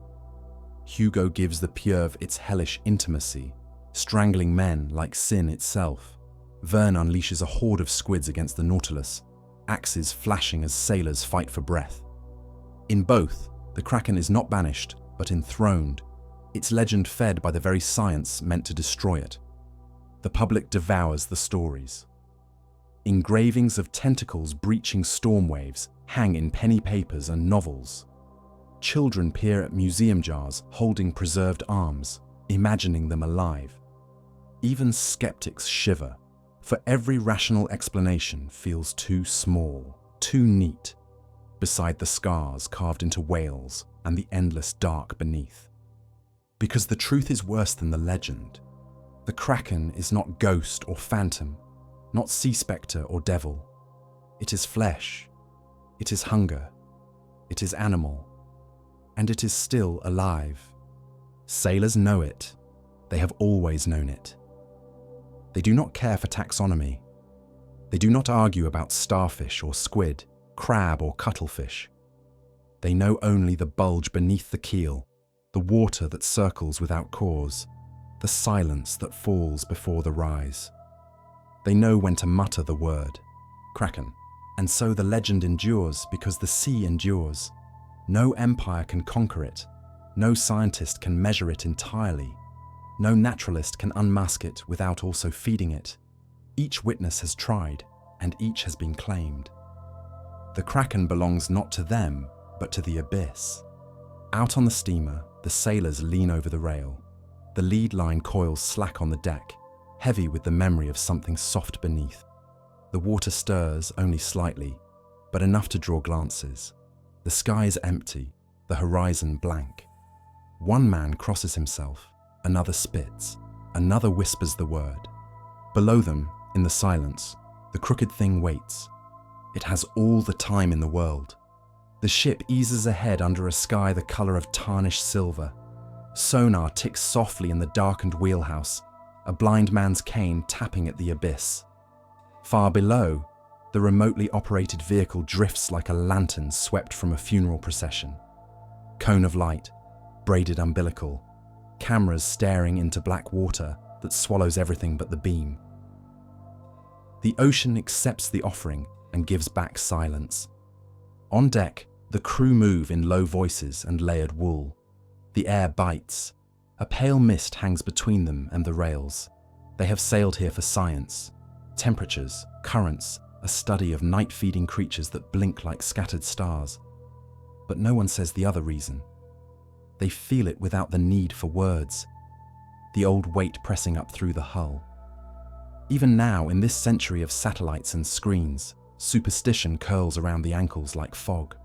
Hugo gives the pieuvre its hellish intimacy, strangling men like sin itself. Verne unleashes a horde of squids against the Nautilus, axes flashing as sailors fight for breath. In both, the Kraken is not banished, but enthroned, its legend fed by the very science meant to destroy it. The public devours the stories. Engravings of tentacles breaching storm waves hang in penny papers and novels. Children peer at museum jars holding preserved arms, imagining them alive. Even skeptics shiver, for every rational explanation feels too small, too neat, beside the scars carved into whales and the endless dark beneath. Because the truth is worse than the legend. The Kraken is not ghost or phantom, not sea spectre or devil. It is flesh. It is hunger. It is animal. And it is still alive. Sailors know it. They have always known it. They do not care for taxonomy. They do not argue about starfish or squid, crab or cuttlefish. They know only the bulge beneath the keel, the water that circles without cause, the silence that falls before the rise. They know when to mutter the word, Kraken, and so the legend endures because the sea endures. No empire can conquer it. No scientist can measure it entirely. No naturalist can unmask it without also feeding it. Each witness has tried, and each has been claimed. The Kraken belongs not to them, but to the abyss. Out on the steamer, the sailors lean over the rail. The lead line coils slack on the deck, heavy with the memory of something soft beneath. The water stirs only slightly, but enough to draw glances. The sky is empty, the horizon blank. One man crosses himself, another spits, another whispers the word. Below them, in the silence, the crooked thing waits. It has all the time in the world. The ship eases ahead under a sky the color of tarnished silver. Sonar ticks softly in the darkened wheelhouse, a blind man's cane tapping at the abyss. Far below, the remotely operated vehicle drifts like a lantern swept from a funeral procession. Cone of light, braided umbilical, cameras staring into black water that swallows everything but the beam. The ocean accepts the offering and gives back silence. On deck, the crew move in low voices and layered wool. The air bites. A pale mist hangs between them and the rails. They have sailed here for science. Temperatures, currents, a study of night-feeding creatures that blink like scattered stars. But no one says the other reason. They feel it without the need for words. The old weight pressing up through the hull. Even now, in this century of satellites and screens, superstition curls around the ankles like fog.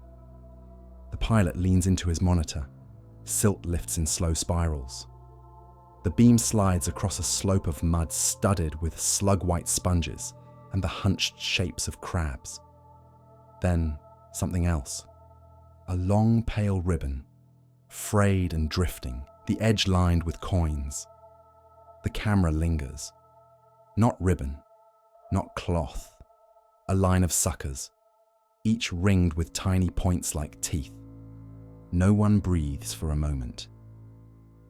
The pilot leans into his monitor. Silt lifts in slow spirals. The beam slides across a slope of mud studded with slug-white sponges and the hunched shapes of crabs. Then something else. A long pale ribbon, frayed and drifting, the edge lined with coins. The camera lingers. Not ribbon, not cloth. A line of suckers, each ringed with tiny points like teeth. No one breathes for a moment.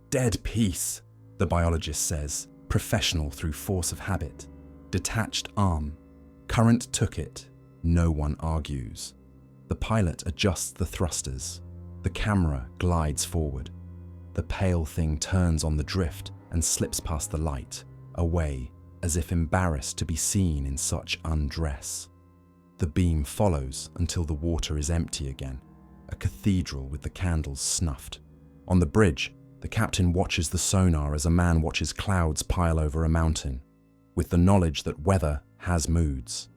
Dead piece, the biologist says, professional through force of habit. Detached arm. Current took it. No one argues. The pilot adjusts the thrusters. The camera glides forward. The pale thing turns on the drift and slips past the light, away, as if embarrassed to be seen in such undress. The beam follows until the water is empty again, a cathedral with the candles snuffed. On the bridge, the captain watches the sonar as a man watches clouds pile over a mountain, with the knowledge that weather has moods.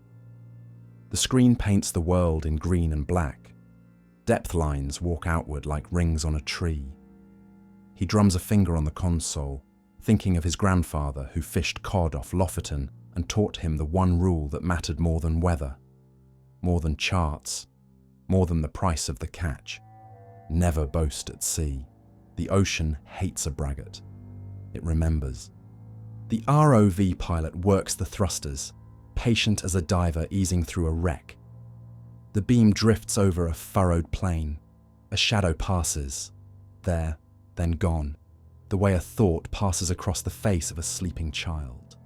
The screen paints the world in green and black. Depth lines walk outward like rings on a tree. He drums a finger on the console, thinking of his grandfather who fished cod off Lofoten and taught him the one rule that mattered more than weather, more than charts, more than the price of the catch. Never boast at sea. The ocean hates a braggart. It remembers. The ROV pilot works the thrusters, patient as a diver easing through a wreck. The beam drifts over a furrowed plain. A shadow passes, there, then gone, the way a thought passes across the face of a sleeping child.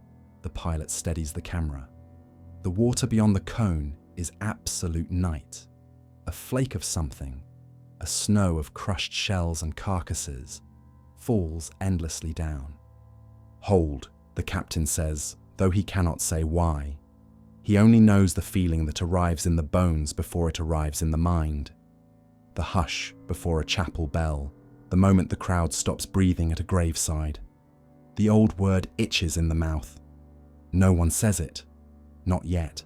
The pilot steadies the camera. The water beyond the cone is absolute night. A flake of something, a snow of crushed shells and carcasses, falls endlessly down. Hold, the captain says, though he cannot say why. He only knows the feeling that arrives in the bones before it arrives in the mind. The hush before a chapel bell, the moment the crowd stops breathing at a graveside. The old word itches in the mouth. No one says it. Not yet.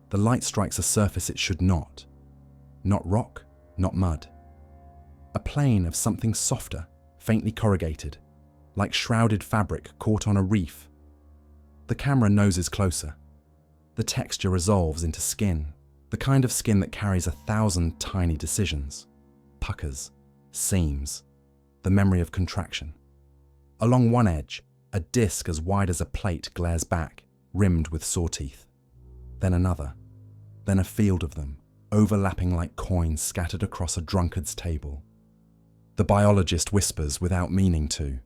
The light strikes a surface it should not. Not rock, not mud. A plane of something softer, faintly corrugated, like shrouded fabric caught on a reef. The camera noses closer. The texture resolves into skin, The kind of skin that carries 1,000 tiny decisions, puckers, seams, the memory of contraction. Along one edge, a disc as wide as a plate glares back, rimmed with saw teeth. Then another, then a field of them, overlapping like coins scattered across a drunkard's table. The biologist whispers without meaning to.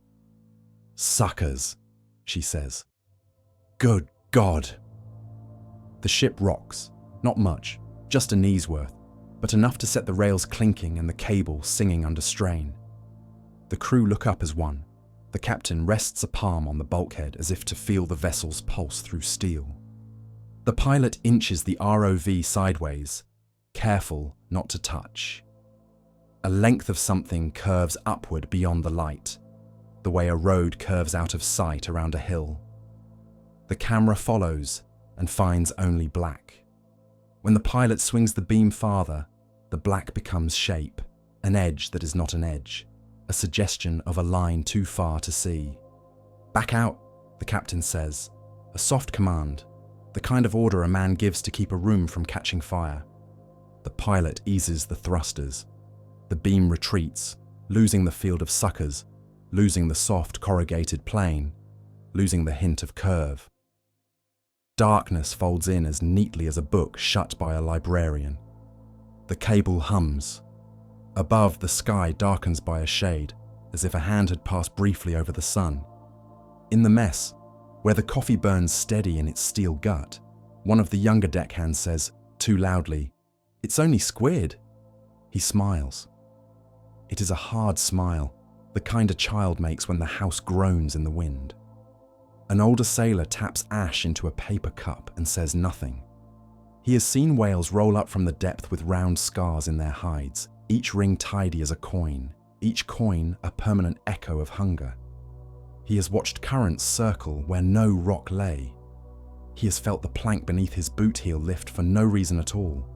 "Suckers," she says. "Good God." The ship rocks, not much, just a knee's worth, but enough to set the rails clinking and the cable singing under strain. The crew look up as one. The captain rests a palm on the bulkhead as if to feel the vessel's pulse through steel. The pilot inches the ROV sideways, careful not to touch. A length of something curves upward beyond the light, the way a road curves out of sight around a hill. The camera follows and finds only black. When the pilot swings the beam farther, the black becomes shape, an edge that is not an edge, a suggestion of a line too far to see. "Back out," the captain says, a soft command, the kind of order a man gives to keep a room from catching fire. The pilot eases the thrusters. The beam retreats, losing the field of suckers, losing the soft corrugated plane, losing the hint of curve. Darkness folds in as neatly as a book shut by a librarian. The cable hums. Above, the sky darkens by a shade, as if a hand had passed briefly over the sun. In the mess, where the coffee burns steady in its steel gut, one of the younger deckhands says, too loudly, "It's only squid." He smiles. It is a hard smile, the kind a child makes when the house groans in the wind. An older sailor taps ash into a paper cup and says nothing. He has seen whales roll up from the depth with round scars in their hides, each ring tidy as a coin, each coin a permanent echo of hunger. He has watched currents circle where no rock lay. He has felt the plank beneath his boot heel lift for no reason at all.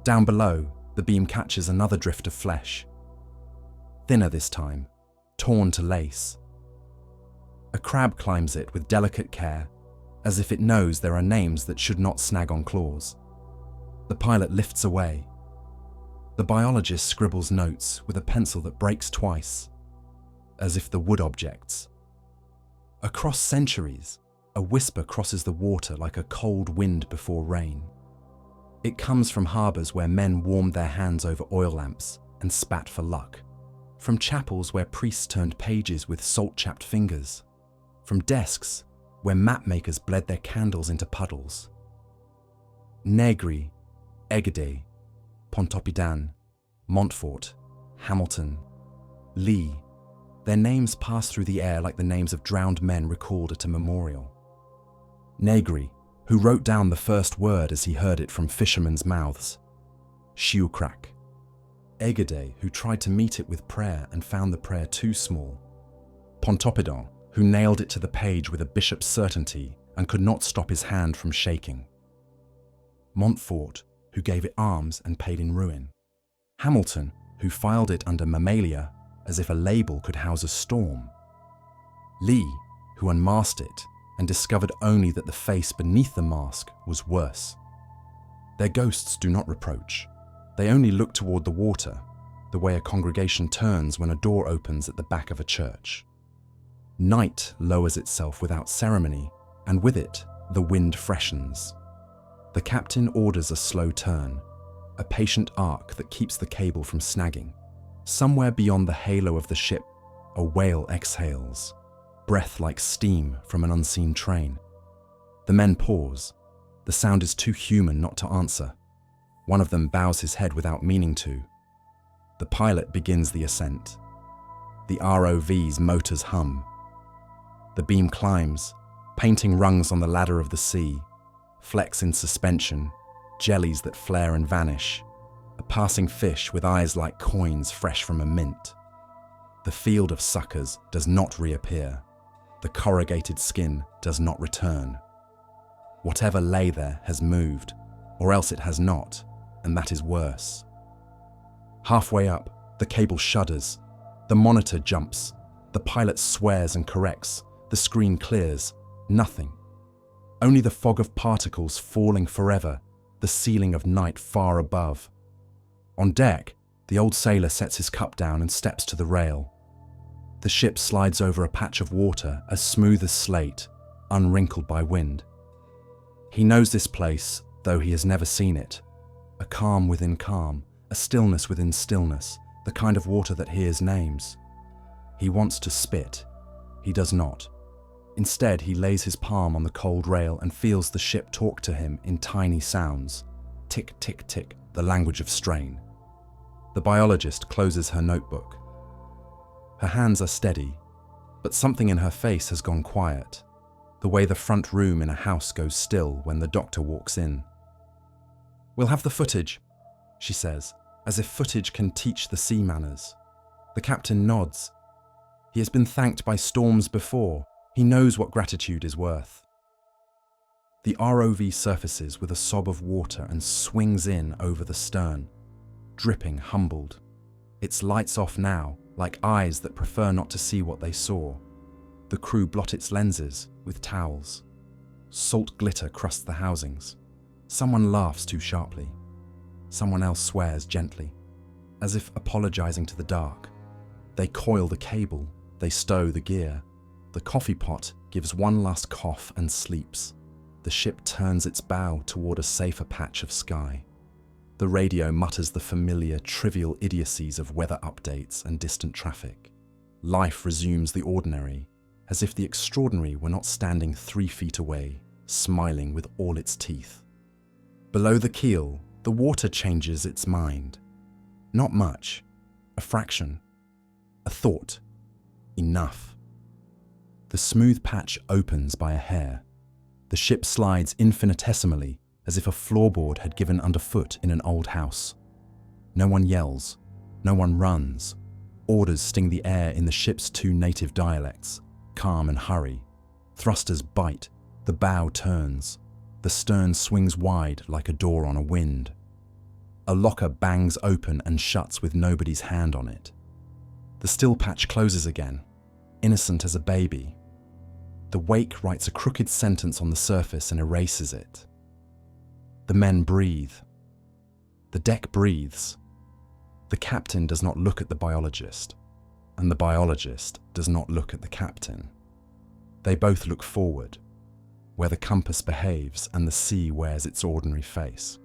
Down below, the beam catches another drift of flesh. Thinner this time, torn to lace. A crab climbs it with delicate care, as if it knows there are names that should not snag on claws. The pilot lifts away. The biologist scribbles notes with a pencil that breaks twice, as if the wood objects. Across centuries, a whisper crosses the water like a cold wind before rain. It comes from harbours where men warmed their hands over oil lamps and spat for luck, from chapels where priests turned pages with salt-chapped fingers, from desks where map-makers bled their candles into puddles. Negri, Egede, Pontoppidan, Montfort, Hamilton, Lee, their names pass through the air like the names of drowned men recalled at a memorial. Negri, who wrote down the first word as he heard it from fishermen's mouths. Shipwrecks. Egede, who tried to meet it with prayer and found the prayer too small. Pontoppidan, who nailed it to the page with a bishop's certainty and could not stop his hand from shaking. Montfort, who gave it arms and paid in ruin. Hamilton, who filed it under mammalia as if a label could house a storm. Lee, who unmasked it and discovered only that the face beneath the mask was worse. Their ghosts do not reproach. They only look toward the water, the way a congregation turns when a door opens at the back of a church. Night lowers itself without ceremony, and with it, the wind freshens. The captain orders a slow turn, a patient arc that keeps the cable from snagging. Somewhere beyond the halo of the ship, a whale exhales, breath like steam from an unseen train. The men pause. The sound is too human not to answer. One of them bows his head without meaning to. The pilot begins the ascent. The ROV's motors hum. The beam climbs, painting rungs on the ladder of the sea, flecks in suspension, jellies that flare and vanish, a passing fish with eyes like coins fresh from a mint. The field of suckers does not reappear. The corrugated skin does not return. Whatever lay there has moved, or else it has not, and that is worse. Halfway up, the cable shudders. The monitor jumps. The pilot swears and corrects. The screen clears. Nothing. Only the fog of particles falling forever, the the ceiling of night far above. On deck, the old sailor sets his cup down and steps to the rail. The ship slides over a patch of water as smooth as slate, unwrinkled by wind. He knows this place, though he has never seen it. A calm within calm, a stillness within stillness, the kind of water that hears names. He wants to spit. He does not. Instead, he lays his palm on the cold rail and feels the ship talk to him in tiny sounds. Tick, tick, tick, the language of strain. The biologist closes her notebook. Her hands are steady, but something in her face has gone quiet, the way the front room in a house goes still when the doctor walks in. "We'll have the footage," she says, as if footage can teach the sea manners. The captain nods. He has been thanked by storms before. He knows what gratitude is worth. The ROV surfaces with a sob of water and swings in over the stern, dripping, humbled. Its lights off now, like eyes that prefer not to see what they saw. The crew blot its lenses with towels. Salt glitter crusts the housings. Someone laughs too sharply. Someone else swears gently, as if apologizing to the dark. They coil the cable. They stow the gear. The coffee pot gives one last cough and sleeps. The ship turns its bow toward a safer patch of sky. The radio mutters the familiar, trivial idiocies of weather updates and distant traffic. Life resumes the ordinary, as if the extraordinary were not standing 3 feet away, smiling with all its teeth. Below the keel, the water changes its mind. Not much. A fraction. A thought. Enough. The smooth patch opens by a hair. The ship slides infinitesimally, as if a floorboard had given underfoot in an old house. No one yells. No one runs. Orders sting the air in the ship's 2 native dialects, calm and hurry. Thrusters bite. The bow turns. The stern swings wide like a door on a wind. A locker bangs open and shuts with nobody's hand on it. The still patch closes again, innocent as a baby. The wake writes a crooked sentence on the surface and erases it. The men breathe. The deck breathes. The captain does not look at the biologist, and the biologist does not look at the captain. They both look forward, where the compass behaves and the sea wears its ordinary face.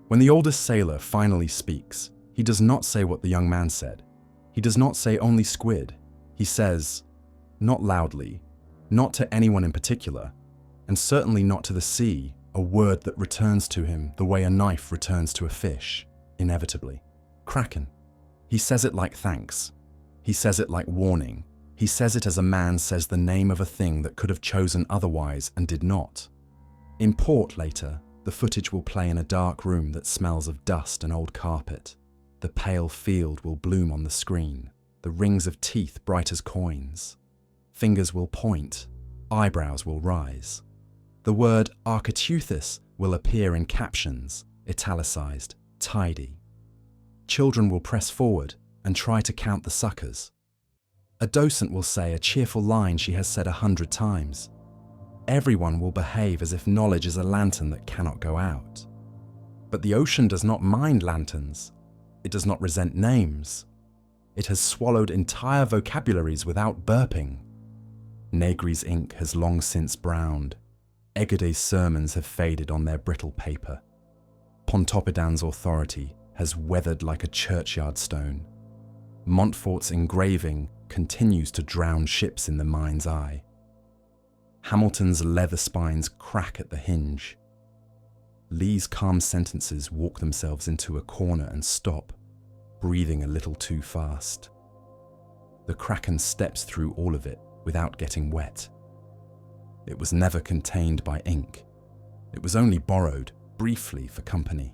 When the oldest sailor finally speaks, he does not say what the young man said. He does not say only squid. He says, not loudly, not to anyone in particular, and certainly not to the sea, a word that returns to him the way a knife returns to a fish, inevitably. Kraken. He says it like thanks. He says it like warning. He says it as a man says the name of a thing that could have chosen otherwise and did not. In port later, the footage will play in a dark room that smells of dust and old carpet. The pale field will bloom on the screen, the rings of teeth bright as coins. Fingers will point, eyebrows will rise. The word Architeuthis will appear in captions, italicized, tidy. Children will press forward and try to count the suckers. A docent will say a cheerful line she has said 100 times. Everyone will behave as if knowledge is a lantern that cannot go out. But the ocean does not mind lanterns. It does not resent names. It has swallowed entire vocabularies without burping. Negri's ink has long since browned. Egade's sermons have faded on their brittle paper. Pontoppidan's authority has weathered like a churchyard stone. Montfort's engraving continues to drown ships in the mind's eye. Hamilton's leather spines crack at the hinge. Lee's calm sentences walk themselves into a corner and stop, breathing a little too fast. The Kraken steps through all of it without getting wet. It was never contained by ink. It was only borrowed, briefly, for company.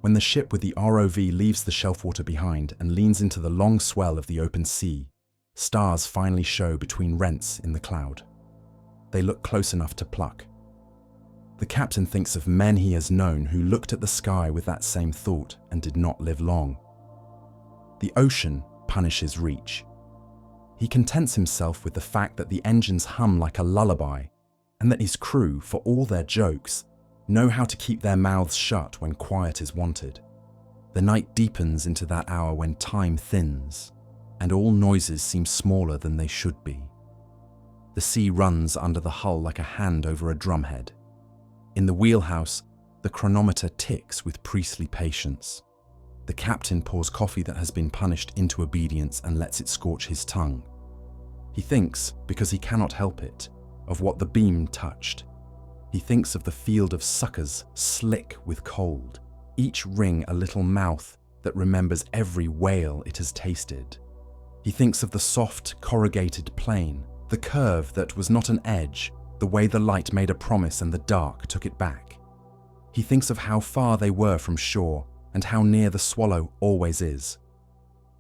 When the ship with the ROV leaves the shelf water behind and leans into the long swell of the open sea, stars finally show between rents in the cloud. They look close enough to pluck. The captain thinks of men he has known who looked at the sky with that same thought and did not live long. The ocean punishes reach. He contents himself with the fact that the engines hum like a lullaby and that his crew, for all their jokes, know how to keep their mouths shut when quiet is wanted. The night deepens into that hour when time thins, and all noises seem smaller than they should be. The sea runs under the hull like a hand over a drumhead. In the wheelhouse, the chronometer ticks with priestly patience. The captain pours coffee that has been punished into obedience and lets it scorch his tongue. He thinks, because he cannot help it, of what the beam touched. He thinks of the field of suckers slick with cold, each ring a little mouth that remembers every whale it has tasted. He thinks of the soft, corrugated plain, the curve that was not an edge, the way the light made a promise and the dark took it back. He thinks of how far they were from shore and how near the swallow always is.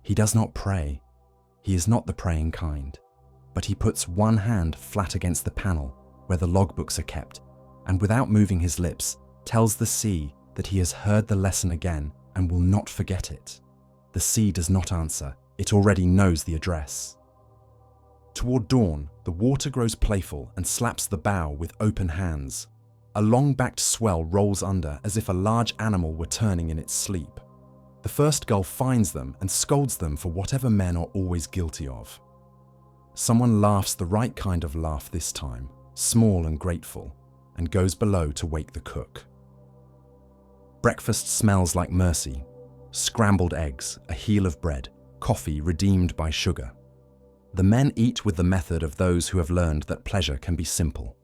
He does not pray. He is not the praying kind, but he puts one hand flat against the panel where the logbooks are kept, and without moving his lips, tells the sea that he has heard the lesson again and will not forget it. The sea does not answer. It already knows the address. Toward dawn, the water grows playful and slaps the bow with open hands. A long-backed swell rolls under as if a large animal were turning in its sleep. The first gull finds them and scolds them for whatever men are always guilty of. Someone laughs the right kind of laugh this time, small and grateful, and goes below to wake the cook. Breakfast smells like mercy. Scrambled eggs, a heel of bread, coffee redeemed by sugar. The men eat with the method of those who have learned that pleasure can be simple.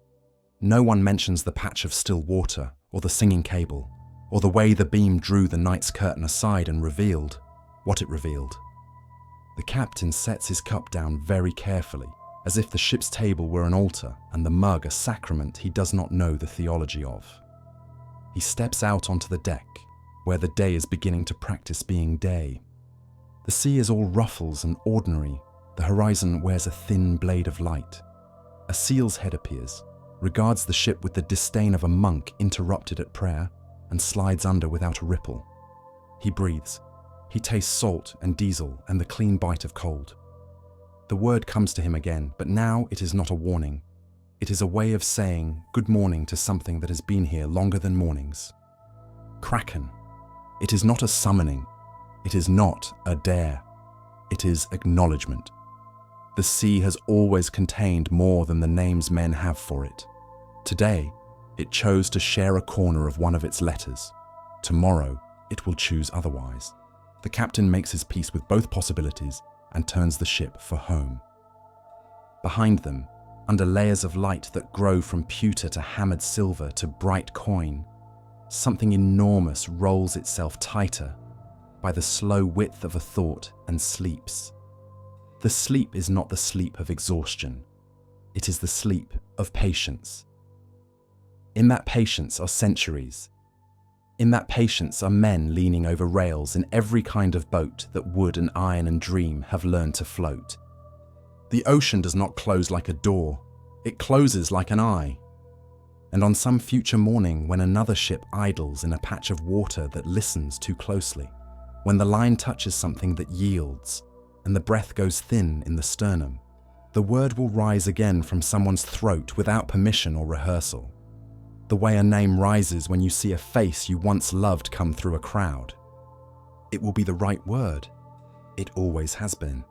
No one mentions the patch of still water, or the singing cable, or the way the beam drew the night's curtain aside and revealed what it revealed. The captain sets his cup down very carefully, as if the ship's table were an altar and the mug a sacrament he does not know the theology of. He steps out onto the deck, where the day is beginning to practice being day. The sea is all ruffles and ordinary. The horizon wears a thin blade of light. A seal's head appears, regards the ship with the disdain of a monk interrupted at prayer, and slides under without a ripple. He breathes. He tastes salt and diesel and the clean bite of cold. The word comes to him again, but now it is not a warning. It is a way of saying good morning to something that has been here longer than mornings. Kraken. It is not a summoning. It is not a dare. It is acknowledgement. The sea has always contained more than the names men have for it. Today, it chose to share a corner of one of its letters. Tomorrow, it will choose otherwise. The captain makes his peace with both possibilities and turns the ship for home. Behind them, under layers of light that grow from pewter to hammered silver to bright coin, something enormous rolls itself tighter by the slow width of a thought and sleeps. The sleep is not the sleep of exhaustion. It is the sleep of patience. In that patience are centuries. In that patience are men leaning over rails in every kind of boat that wood and iron and dream have learned to float. The ocean does not close like a door. It closes like an eye. And on some future morning when another ship idles in a patch of water that listens too closely, when the line touches something that yields, and the breath goes thin in the sternum, the word will rise again from someone's throat without permission or rehearsal. The way a name rises when you see a face you once loved come through a crowd. It will be the right word. It always has been.